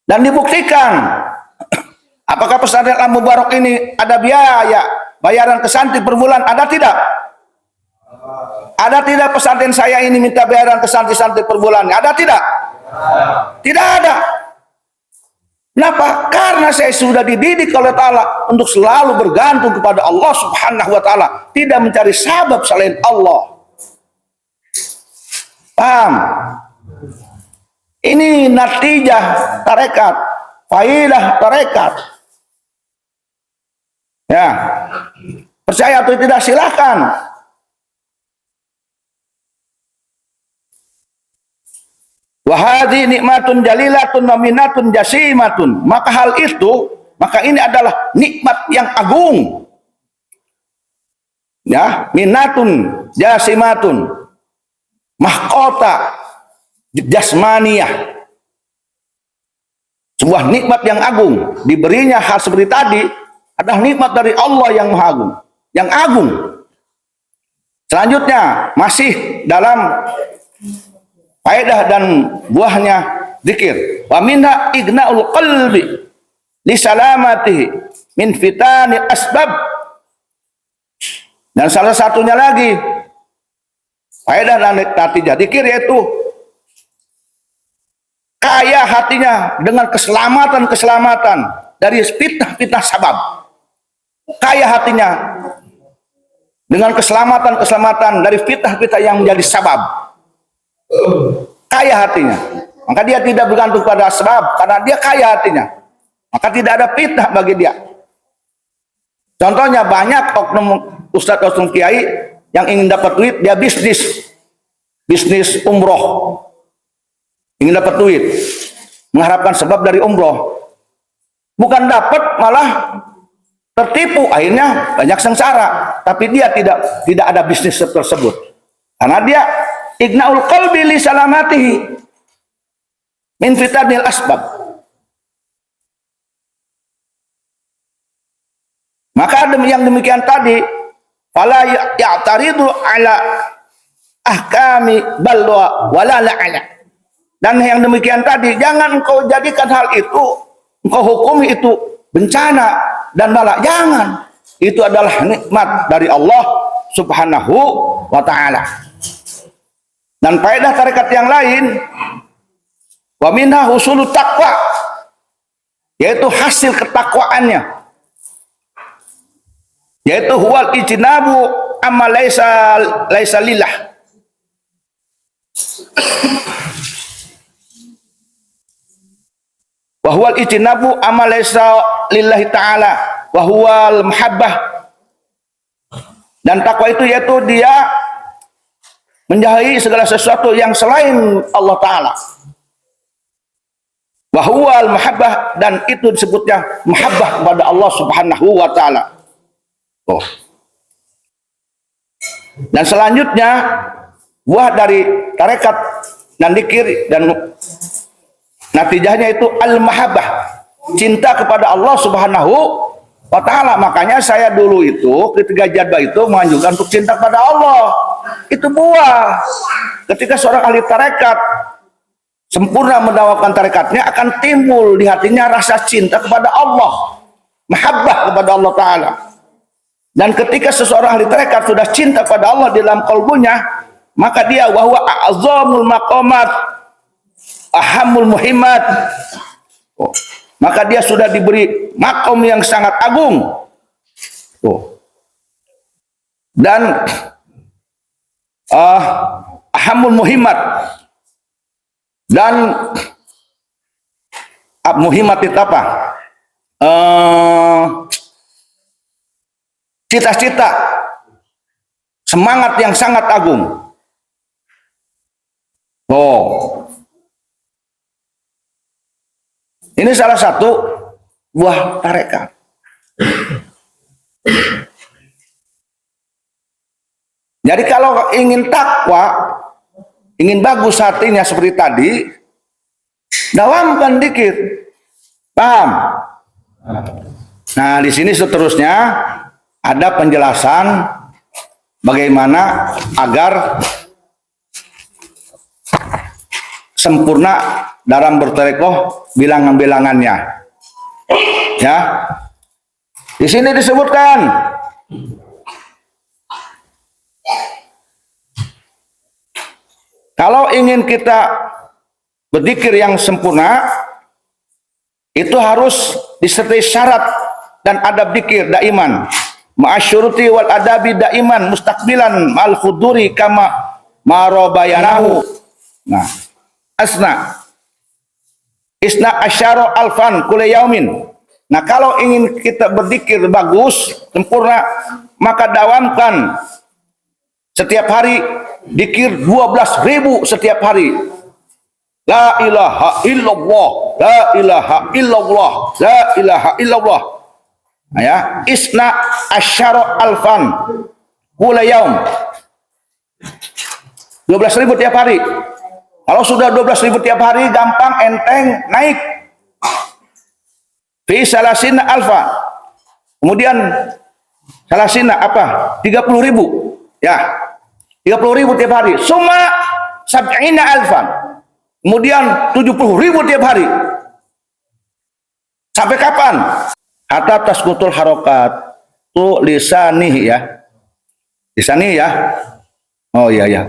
Dan dibuktikan. Apakah pesantren Al-Mubarak ini ada biaya, bayaran ke santri per bulan? Ada tidak? Ada tidak pesantren saya ini minta bayaran ke santri-santri per bulan? Ada tidak? Tidak ada. Kenapa? Karena saya sudah dididik oleh Ta'ala untuk selalu bergantung kepada Allah Subhanahu wa Ta'ala, tidak mencari sabab selain Allah. Paham? Ini natijah tarekat, faidah tarekat. Ya, percaya atau tidak silahkan. Wahadi nikmatun jalilatun nominatun jasimatun. Maka hal itu, maka ini adalah nikmat yang agung. Ya, minatun jasimatun. mahkota jasmaniyah, sebuah nikmat yang agung. Diberinya hal seperti tadi adalah nikmat dari Allah yang maha agung, yang agung. Selanjutnya masih dalam faedah dan buahnya zikir. Wa minha igna'ul qalbi li salamatihi min fitanil asbab. Dan salah satunya lagi faedah dan natijah zikir yaitu kaya hatinya dengan keselamatan dari fitnah-fitnah sabab. Kaya hatinya dengan keselamatan dari fitnah-fitnah yang menjadi sabab. Kaya hatinya. Maka dia tidak bergantung pada sebab karena dia kaya hatinya. Maka tidak ada fitnah bagi dia. Contohnya banyak oknum ustadz kiai yang ingin dapat duit, dia bisnis umroh. Ingin dapat duit, mengharapkan sebab dari umroh. Bukan dapat, malah tertipu, akhirnya banyak sengsara. Tapi dia tidak ada bisnis tersebut. Karena dia igna'ul qalbi li salamatihi min fitanil asbab. Maka yang demikian tadi, fala ya'taridu ala ahkami balwa wala la'ala. Dan yang demikian tadi, jangan engkau jadikan hal itu, engkau hukumi itu bencana dan bala. Jangan. Itu adalah nikmat dari Allah Subhanahu wa ta'ala. Dan faedah tarekat yang lain, wa minha husulut taqwa, yaitu hasil ketakwaannya, yaitu huwal ijtinabu amma laisa lillah. Wa huwal ijtinabu amma laisa lillahi ta'ala wa huwal mahabbah. Dan takwa itu yaitu dia menjauhi segala sesuatu yang selain Allah Ta'ala. Wa huwal mahabbah, dan itu disebutnya mahabbah kepada Allah Subhanahu wa Ta'ala. Oh. Dan selanjutnya buah dari tarekat dan dzikir dan natijahnya itu al-mahabbah, cinta kepada Allah Subhanahu wa Ta'ala. Makanya saya dulu itu ketika jadwal itu menganjurkan untuk cinta kepada Allah. Itu buah. Ketika seorang ahli tarekat sempurna mendakwakan tarekatnya, akan timbul di hatinya rasa cinta kepada Allah, mahabbah kepada Allah Ta'ala. Dan ketika seseorang ahli tarekat sudah cinta kepada Allah di dalam kalbunya, maka dia wahwa a'zamul maqamat ahamul muhimmat. Oh. Maka dia sudah diberi makom yang sangat agung. Oh. Dan ahamul muhimmat. Dan muhimmat itu apa? Cita-cita, semangat yang sangat agung. Oh. Ini salah satu buah tarekat. Jadi kalau ingin takwa, ingin bagus hatinya seperti tadi, dawamkan dzikir. Paham? Nah, di sini seterusnya ada penjelasan bagaimana agar sempurna dalam bertarekoh bilangan-bilangannya. Ya. Di sini disebutkan kalau ingin kita berzikir yang sempurna, itu harus disertai syarat dan adab dzikir daiman. Ma'asyuruti wal adabi daiman mustaqbilan mal khuduri kama marobayanahu. Nah, isna asyara alfan kulli yaumin. Nah, kalau ingin kita berzikir bagus, sempurna, maka dawamkan setiap hari dzikir 12.000 setiap hari. La ilaha illallah, la ilaha illallah, la ilaha illallah. Nah, ya, isna asyara alfan kulli yaum. 12.000 tiap hari. Kalau sudah 12.000 tiap hari, gampang, enteng, naik. Fi salasina alfa. Kemudian salasina apa? 30.000. Ya. 30.000 tiap hari. Summa sab'ina alfan. Kemudian 70.000 tiap hari. Sampai kapan? Hatta tasqutul harokat. Tu lisanih ya. Lisanih ya. Oh iya ya.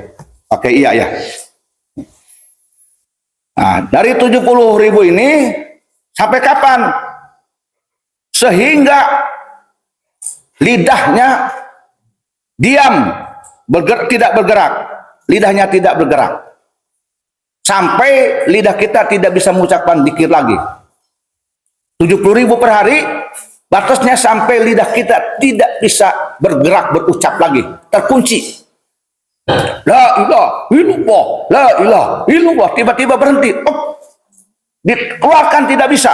Pakai iya ya. Nah, dari 70.000 ini sampai kapan? Sehingga lidahnya diam, tidak bergerak. Lidahnya tidak bergerak. Sampai lidah kita tidak bisa mengucapkan dzikir lagi. 70.000 per hari, batasnya sampai lidah kita tidak bisa bergerak, berucap lagi. Terkunci. La ilaha illallah, la ilaha illallah, tiba-tiba berhenti. Dikeluarkan tidak bisa.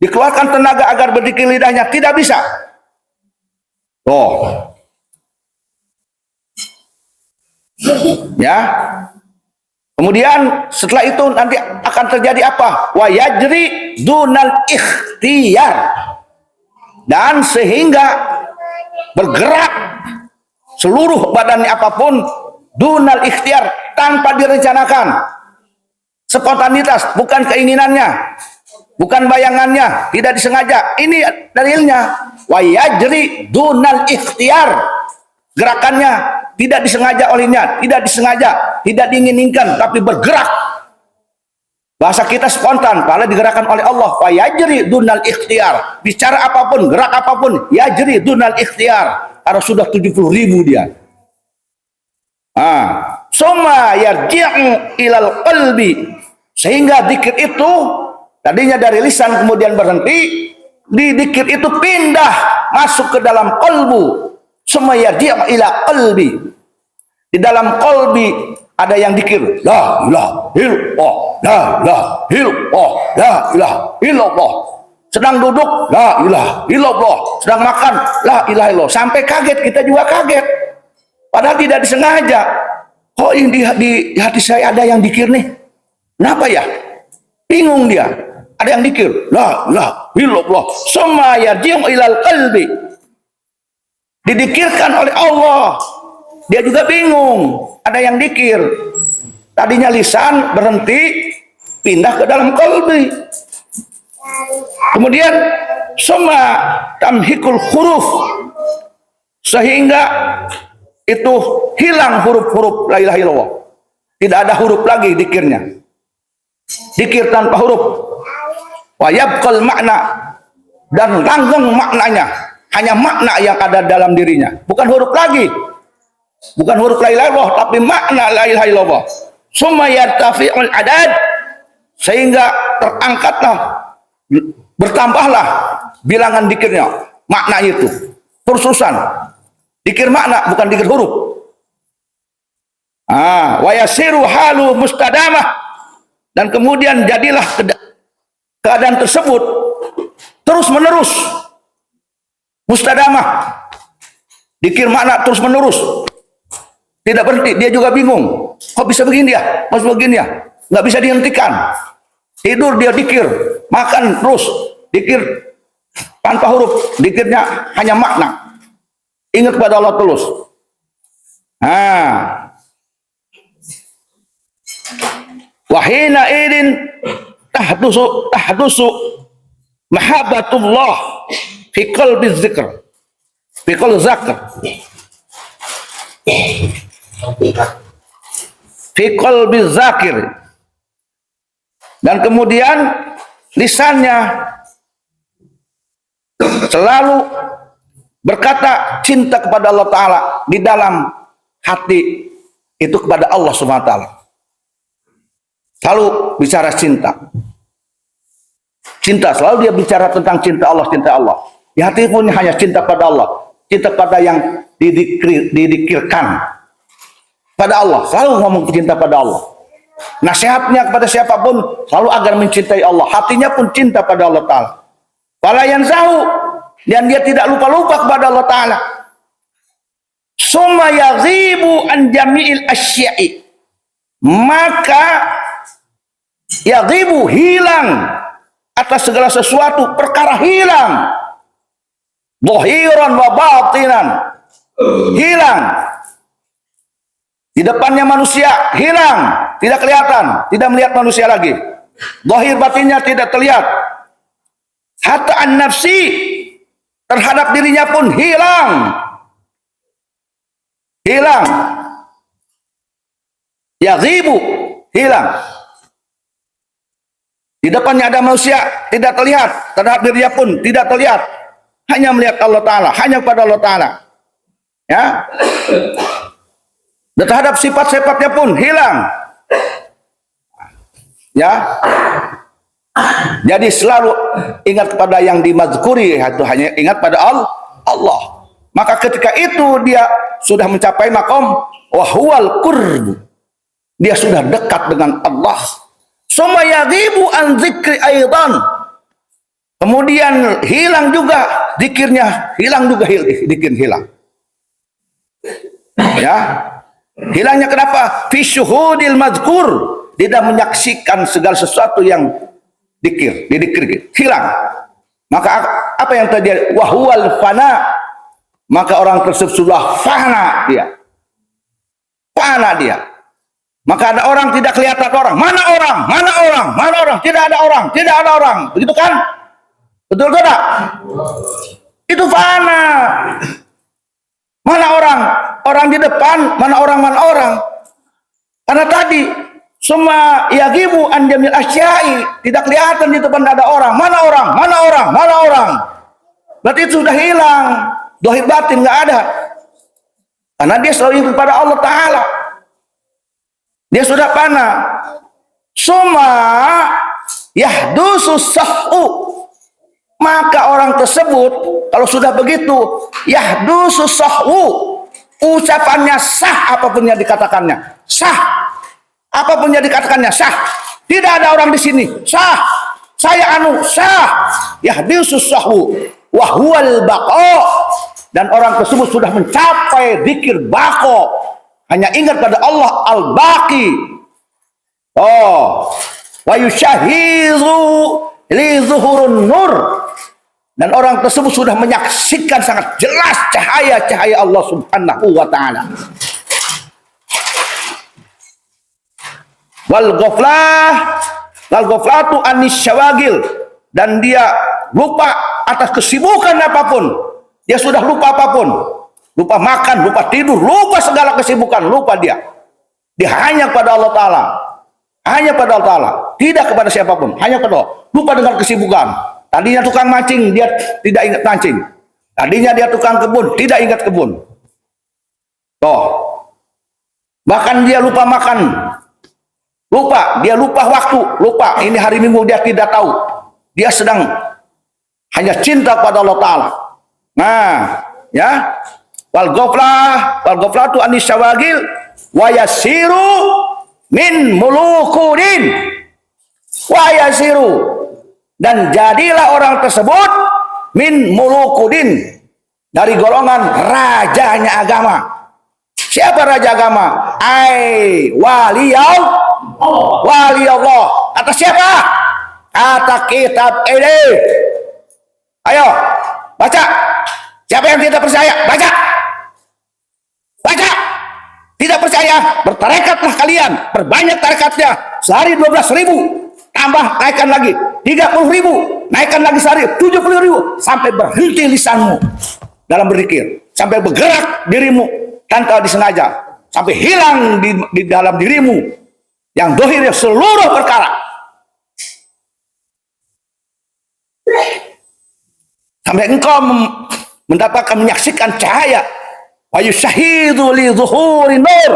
Dikeluarkan tenaga agar berzikir lidahnya tidak bisa. Oh. Ya. Kemudian setelah itu nanti akan terjadi apa? Wa yajri dunal ikhtiyar. Dan sehingga bergerak seluruh badannya apapun dunal ikhtiar, tanpa direncanakan, spontanitas, bukan keinginannya, bukan bayangannya, tidak disengaja. Ini dalilnya. Wa yajri dunal ikhtiar, gerakannya tidak disengaja olehnya, tidak disengaja, tidak diinginkan, tapi bergerak. Bahasa kita spontan, padahal digerakkan oleh Allah. Wa yajri dunal ikhtiar, bicara apapun, gerak apapun, yajri dunal ikhtiar. Karena sudah 70.000 dia. Summa yarji'u ilal qalbi, sehingga dzikir itu tadinya dari lisan kemudian berhenti, di dzikir itu pindah masuk ke dalam qalbu. Summa yarji'u ila qalbi, di dalam qalbi ada yang dzikir la ilaha illallah, la ilaha illallah, la ilaha illallah. Sedang duduk, la ilaha illallah. Sedang makan, la ilaha illallah. Sampai kaget, kita juga kaget. Padahal tidak disengaja. Kok ini di hati saya ada yang dzikir nih? Kenapa ya? Bingung dia. Ada yang dzikir, la ilaha illallah. Summa yarji'u ilal qalbi. Didikirkan oleh Allah. Dia juga bingung. Ada yang dzikir. Tadinya lisan berhenti, pindah ke dalam qalbi. Kemudian summa tamhikul huruf, sehingga itu hilang huruf-huruf la ilaha illallah. Tidak ada huruf lagi dzikirnya. Dzikir tanpa huruf. Wa yabqal makna, dan langgeng maknanya. Hanya makna yang ada dalam dirinya. Bukan huruf lagi. Bukan huruf la ilaha illallah, tapi makna la ilaha illallah. Summa yartafi'ul adad, sehingga terangkatlah, bertambahlah bilangan dzikirnya, makna itu kursusan dzikir makna, bukan dzikir huruf. Wa yasiru halu mustadamah, dan kemudian jadilah keadaan tersebut terus menerus, mustadamah, dzikir makna terus menerus, tidak berhenti. Dia juga bingung, kok bisa begini ya, kok begini ya, nggak bisa dihentikan. Tidur dia dzikir, makan terus dzikir tanpa huruf, dzikirnya hanya makna. Ingat kepada Allah terus. Wahina idin tahdusu mahabbatullah fi qalbi dzikr, fi qalbi zakr, fi qalbi zakir. Dan kemudian lisannya selalu berkata cinta kepada Allah Ta'ala di dalam hati itu kepada Allah Subhanahu Wa Ta'ala. Selalu bicara cinta. Cinta, selalu dia bicara tentang cinta Allah, cinta Allah. Di hati pun hanya cinta pada Allah, cinta pada yang didikirkan pada Allah. Selalu ngomong cinta pada Allah. Nasihatnya kepada siapapun selalu agar mencintai Allah. Hatinya pun cinta pada Allah Ta'ala. Wala yanzahu, dan dia tidak lupa-lupa kepada Allah Ta'ala. Summa yaghibu an jami'il asya'i, maka yaghibu hilang atas segala sesuatu perkara hilang, zahiran wa batinan hilang, di depannya manusia hilang, tidak kelihatan, tidak melihat manusia lagi, zahir batinnya tidak terlihat, hatta an-nafsi terhadap dirinya pun hilang, yaghibu hilang. Di depannya ada manusia tidak terlihat, terhadap dirinya pun tidak terlihat, hanya melihat Allah Ta'ala, hanya pada Allah Ta'ala, ya. Dan terhadap sifat-sifatnya pun hilang, ya. Jadi selalu ingat kepada yang dimazkuri, itu hanya ingat pada Allah. Maka ketika itu dia sudah mencapai maqam wahwal qurb, dia sudah dekat dengan Allah. Summa yaghibu an dzikri aidan, kemudian hilang juga zikirnya, hilang juga zikir hilang, ya. Hilangnya kenapa? Fi syuhudil mazkur, tidak menyaksikan segala sesuatu yang dikir hilang. Maka apa yang terjadi? Wahwal fana, maka orang tersebut sudah fana dia. Maka ada orang tidak kelihatan orang. Mana orang? Tidak ada orang. Begitu kan? Betul tidak? Itu fana. Mana orang? Orang di depan, mana orang? Karena tadi semua yagibu an jamil asyai, tidak kelihatan di depan ada orang. Mana orang? Berarti itu sudah hilang. Zahir batin nggak ada. Karena dia selalu ingat kepada Allah Ta'ala. Dia sudah fana. Summa yahdusu sahu, maka orang tersebut kalau sudah begitu yahdusu sahu, ucapannya sah, apapun yang dikatakannya sah, tidak ada orang di sini sah, saya sah, yahdusu sahu wa huwal baqa, dan orang tersebut sudah mencapai zikir baqo, hanya ingat pada Allah al-baqi. Wa yushahizu li zuhurun nur, dan orang tersebut sudah menyaksikan sangat jelas cahaya Allah Subhanahu wa ta'ala. Wal ghaflatu anis syawagil, dan dia lupa atas kesibukan apapun. Dia sudah lupa apapun, lupa makan, lupa tidur, lupa segala kesibukan, lupa dia hanya pada Allah Ta'ala, tidak kepada siapapun, hanya pada Allah. Lupa dengan kesibukan. Tadinya tukang mancing, dia tidak ingat mancing. Tadinya dia tukang kebun, tidak ingat kebun. Bahkan dia lupa makan, dia lupa waktu, lupa ini hari Minggu, dia tidak tahu. Dia sedang hanya cinta pada Allah Ta'ala. Nah, ya, wal ghaflatu anis syawagil wa yasiru min mulukudin wa yasiru, dan jadilah orang tersebut min mulukudin, dari golongan rajanya agama. Siapa raja agama? Wali Allah. Kata siapa? Kata kitab ini. Ayo baca. Siapa yang tidak percaya? Baca. Tidak percaya, bertarekatlah kalian, perbanyak tarekatnya. Sehari 12.000, tambah naikkan lagi 30.000, naikkan lagi sehari 70.000, sampai berhenti lisanmu dalam berzikir, sampai bergerak dirimu tanpa disengaja, sampai hilang di dalam dirimu yang dohirnya seluruh perkara. Sampai engkau mendapatkan, menyaksikan cahaya. Wa yushahidu li zuhuri nur,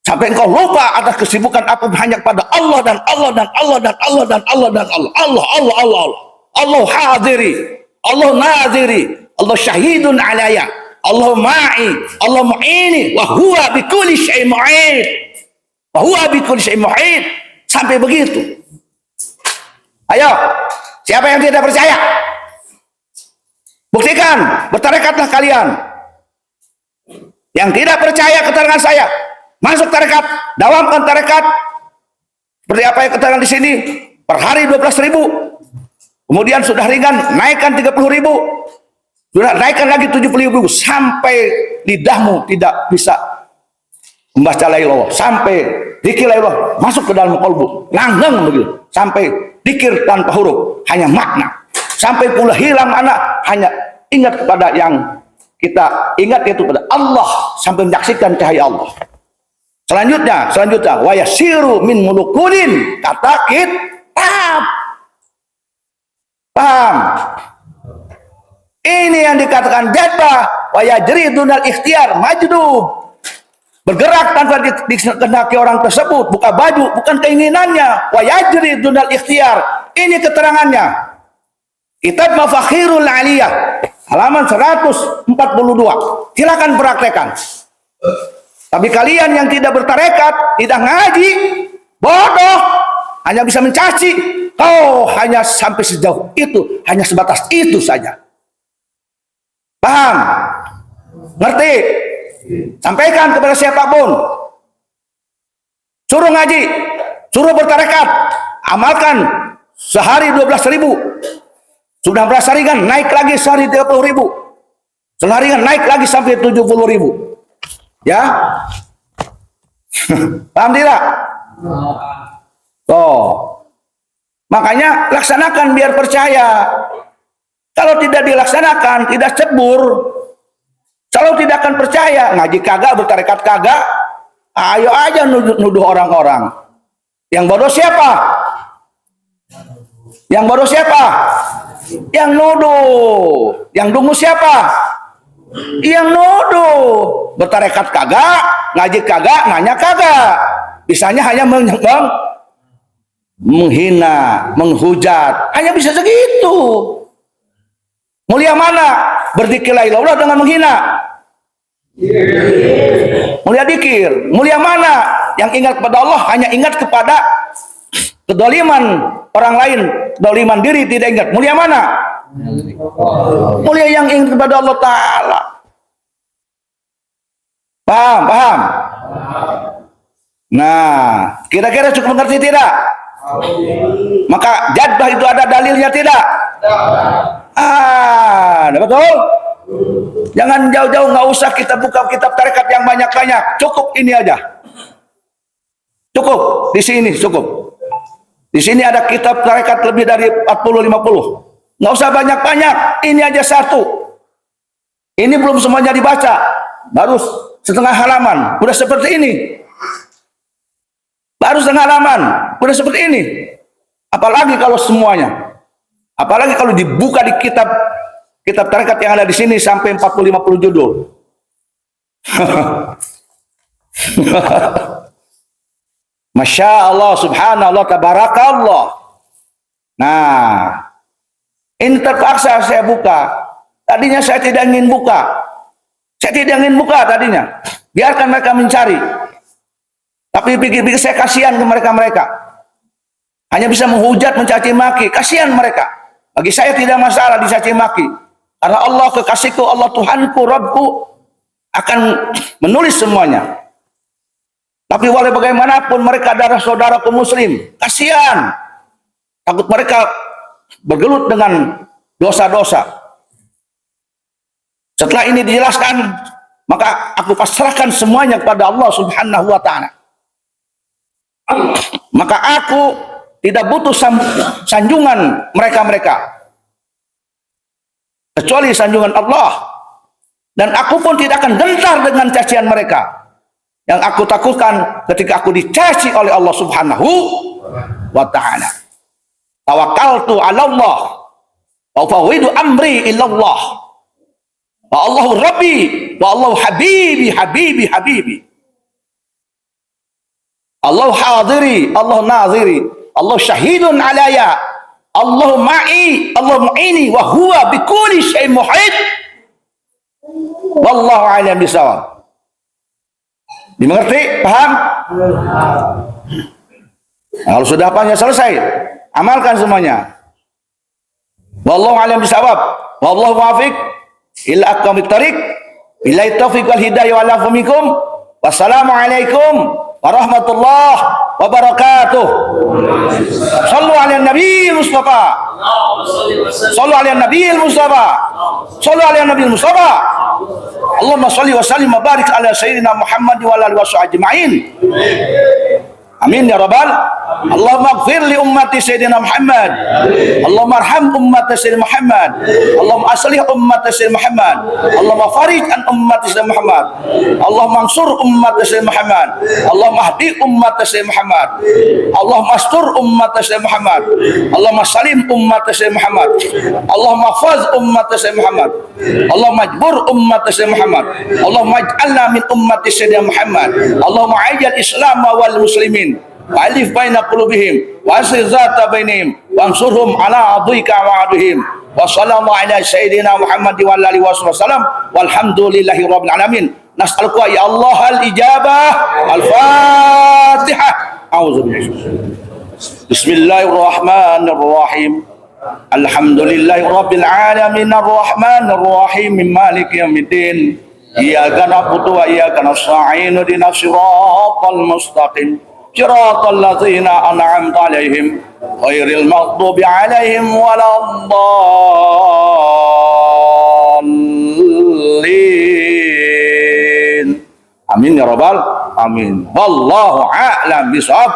sampai engkau lupa atas kesibukan apa, hanya kepada Allah dan Allah. Allah hadiri, Allah naziri, Allah syahidun alaya, Allah ma'i, Allah mu'ini, wa huwa bi kulli syai'in mu'in, sampai begitu. Ayo, siapa yang tidak percaya? Buktikan, bertarekatlah kalian. Yang tidak percaya keterangan saya, Masuk tarekat, dawamkan tarekat. Seperti apa yang keterangan di sini, per hari 12.000. Kemudian sudah ringan, naikkan 30.000. Sudah naikkan lagi 70.000 sampai lidahmu tidak bisa membaca la ilaha illallah, sampai zikir la ilaha illallah masuk ke dalam kalbu, langgeng begitu, sampai zikir tanpa huruf, hanya makna, sampai pula hilang anak, hanya ingat kepada yang kita ingat, yaitu pada Allah, sampai menyaksikan cahaya Allah. Selanjutnya wa yasiru min mulukunin, kata kitab. Paham? Ini yang dikatakan jadbah, wa yajri dunal ikhtiar, majdub. Bergerak tanpa dikehendaki orang tersebut, buka baju, bukan keinginannya. Wa yajri dunal ikhtiar. Ini keterangannya. Kitab Mafakhirul Aliyah, halaman 142. Silakan praktekkan. Tapi kalian yang tidak bertarekat, tidak ngaji, bodoh, hanya bisa mencaci. Kau hanya sampai sejauh itu, hanya sebatas itu saja. Paham? Ngerti? Sampaikan kepada siapapun. Suruh ngaji, suruh bertarekat, amalkan sehari 12.000. Sudah berasa ringan, naik lagi sehari 30.000. Setelah ringan, naik lagi sampai 70.000. Ya? Paham tidak? Makanya laksanakan biar percaya. Kalau tidak dilaksanakan, tidak cebur. Kalau tidak akan percaya, ngaji kagak, bertarekat kagak, ayo aja nuduh orang-orang. Yang bodoh siapa? Yang bodoh siapa? Yang nuduh. Yang dungu siapa? Yang nuduh. Bertarekat kagak, ngaji kagak, nanya kagak. Bisanya hanya menghina, menghujat. Hanya bisa segitu. Mulia mana? Berzikir la ilaha illallah dengan menghina? Mulia dikir. Mulia mana? Yang ingat kepada Allah hanya ingat kepada kedoliman orang lain, kedoliman diri tidak ingat. Mulia mana? Mulia yang ingat kepada Allah Ta'ala. Paham? Paham? Nah, kira-kira cukup mengerti tidak? Maka jadbah itu ada dalilnya tidak? Betul? Jangan jauh-jauh, nggak usah kita buka kitab tarekat yang banyak-banyak. Cukup ini aja. Cukup di sini, cukup. Di sini ada kitab tarekat lebih dari 40-50. Nggak usah banyak-banyak. Ini aja satu. Ini belum semuanya dibaca. Baru setengah halaman. Udah seperti ini. Baru setengah halaman. Udah seperti ini. Apalagi kalau semuanya. Apalagi kalau dibuka di kitab tarekat yang ada di sini sampai 40-50 judul. Masya Allah, subhanallah, tabarakallah. Nah, ini terpaksa saya buka. Tadinya saya tidak ingin buka. Saya tidak ingin buka tadinya. Biarkan mereka mencari. Tapi pikir-pikir saya kasihan ke mereka-mereka. Hanya bisa menghujat, mencaci maki. Kasihan mereka. Bagi saya tidak masalah dicaci maki. Karena Allah kekasihku, Allah Tuhanku, Rabbku akan menulis semuanya. Tapi walau bagaimanapun mereka adalah saudaraku muslim. Kasihan. Takut mereka bergelut dengan dosa-dosa. Setelah ini dijelaskan, maka aku pasrahkan semuanya kepada Allah Subhanahu wa Ta'ala. Maka aku tidak butuh sanjungan mereka-mereka, kecuali sanjungan Allah. Dan aku pun tidak akan gentar dengan cacian mereka. Yang aku takutkan ketika aku dicaci oleh Allah Subhanahu wa Ta'ala. Tawakkaltu 'ala Allah wa fawwidu amri ila Allah. Wa Allahu Rabbi wa Allahu habibi habibi habibi. Allah hadiri, Allah naziri, Allah syahidun alaya, Allah ma'i, Allah mu'ini, wa huwa bikulli syai'in muhit. Wallahu a'lam bishawab. Dimengerti? Paham? Nah, kalau sudah pahamnya selesai, amalkan semuanya. Wallahu a'lam bishawab. Wallahu muwaffiq ila aqwamit thariq. Billahi taufiq wal hidayah wal afu minkum. Wassalamualaikum warahmatullahi wabarakatuh. Sallu ala Nabi Mustafa. Sallu ala Nabi Mustafa. Sallu ala Nabi Mustafa. Allahumma salli wa sallim wa barik ala sayyidina Muhammad wa ala alihi ajma'in. Amin ya rabbal. Allahumma ighfir li ummati sayyidina Muhammad. Allahumma arham ummati sayyidina Muhammad. Allahumma aslih ummati sayyidina Muhammad. Allahumma farij an ummati sayyidina Muhammad. Allahumma ansur ummati sayyidina Muhammad. Allahumma hdi ummati sayyidina Muhammad. Allahumma astur ummati sayyidina Muhammad. Allahumma salim ummati sayyidina Muhammad. Allahumma hafaz ummati sayyidina Muhammad. Allahumma ajbur ummati sayyidina Muhammad. Allahumma ij'alna min ummati sayyidina Muhammad. Allahumma ajal Islam wal muslimin. Wa'alif baina qulubihim wa asli zata bainihim wansurhum ala adhika wa aduhim wa sallallahu ala sayyidina Muhammad wa alihi wasallam walhamdulillahi rabbil alamin. Nas'aluka ya Allah al-ijabah. Al-Fatihah. A'udzu billahi. Bismillahirrahmanirrahim. Alhamdulillahi rabbil alamin arrahmanir rahim maliki yaumiddin. Iyyaka na'budu wa iyyaka nasta'in ihdinas siratal mustaqim. Siratal ladzina an'amta 'alaihim ghairil maghdubi 'alaihim waladdallin. Amin ya rabbal amin. Wallahu a'lam bishawab.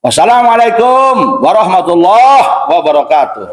Wassalamualaikum warahmatullahi wabarakatuh.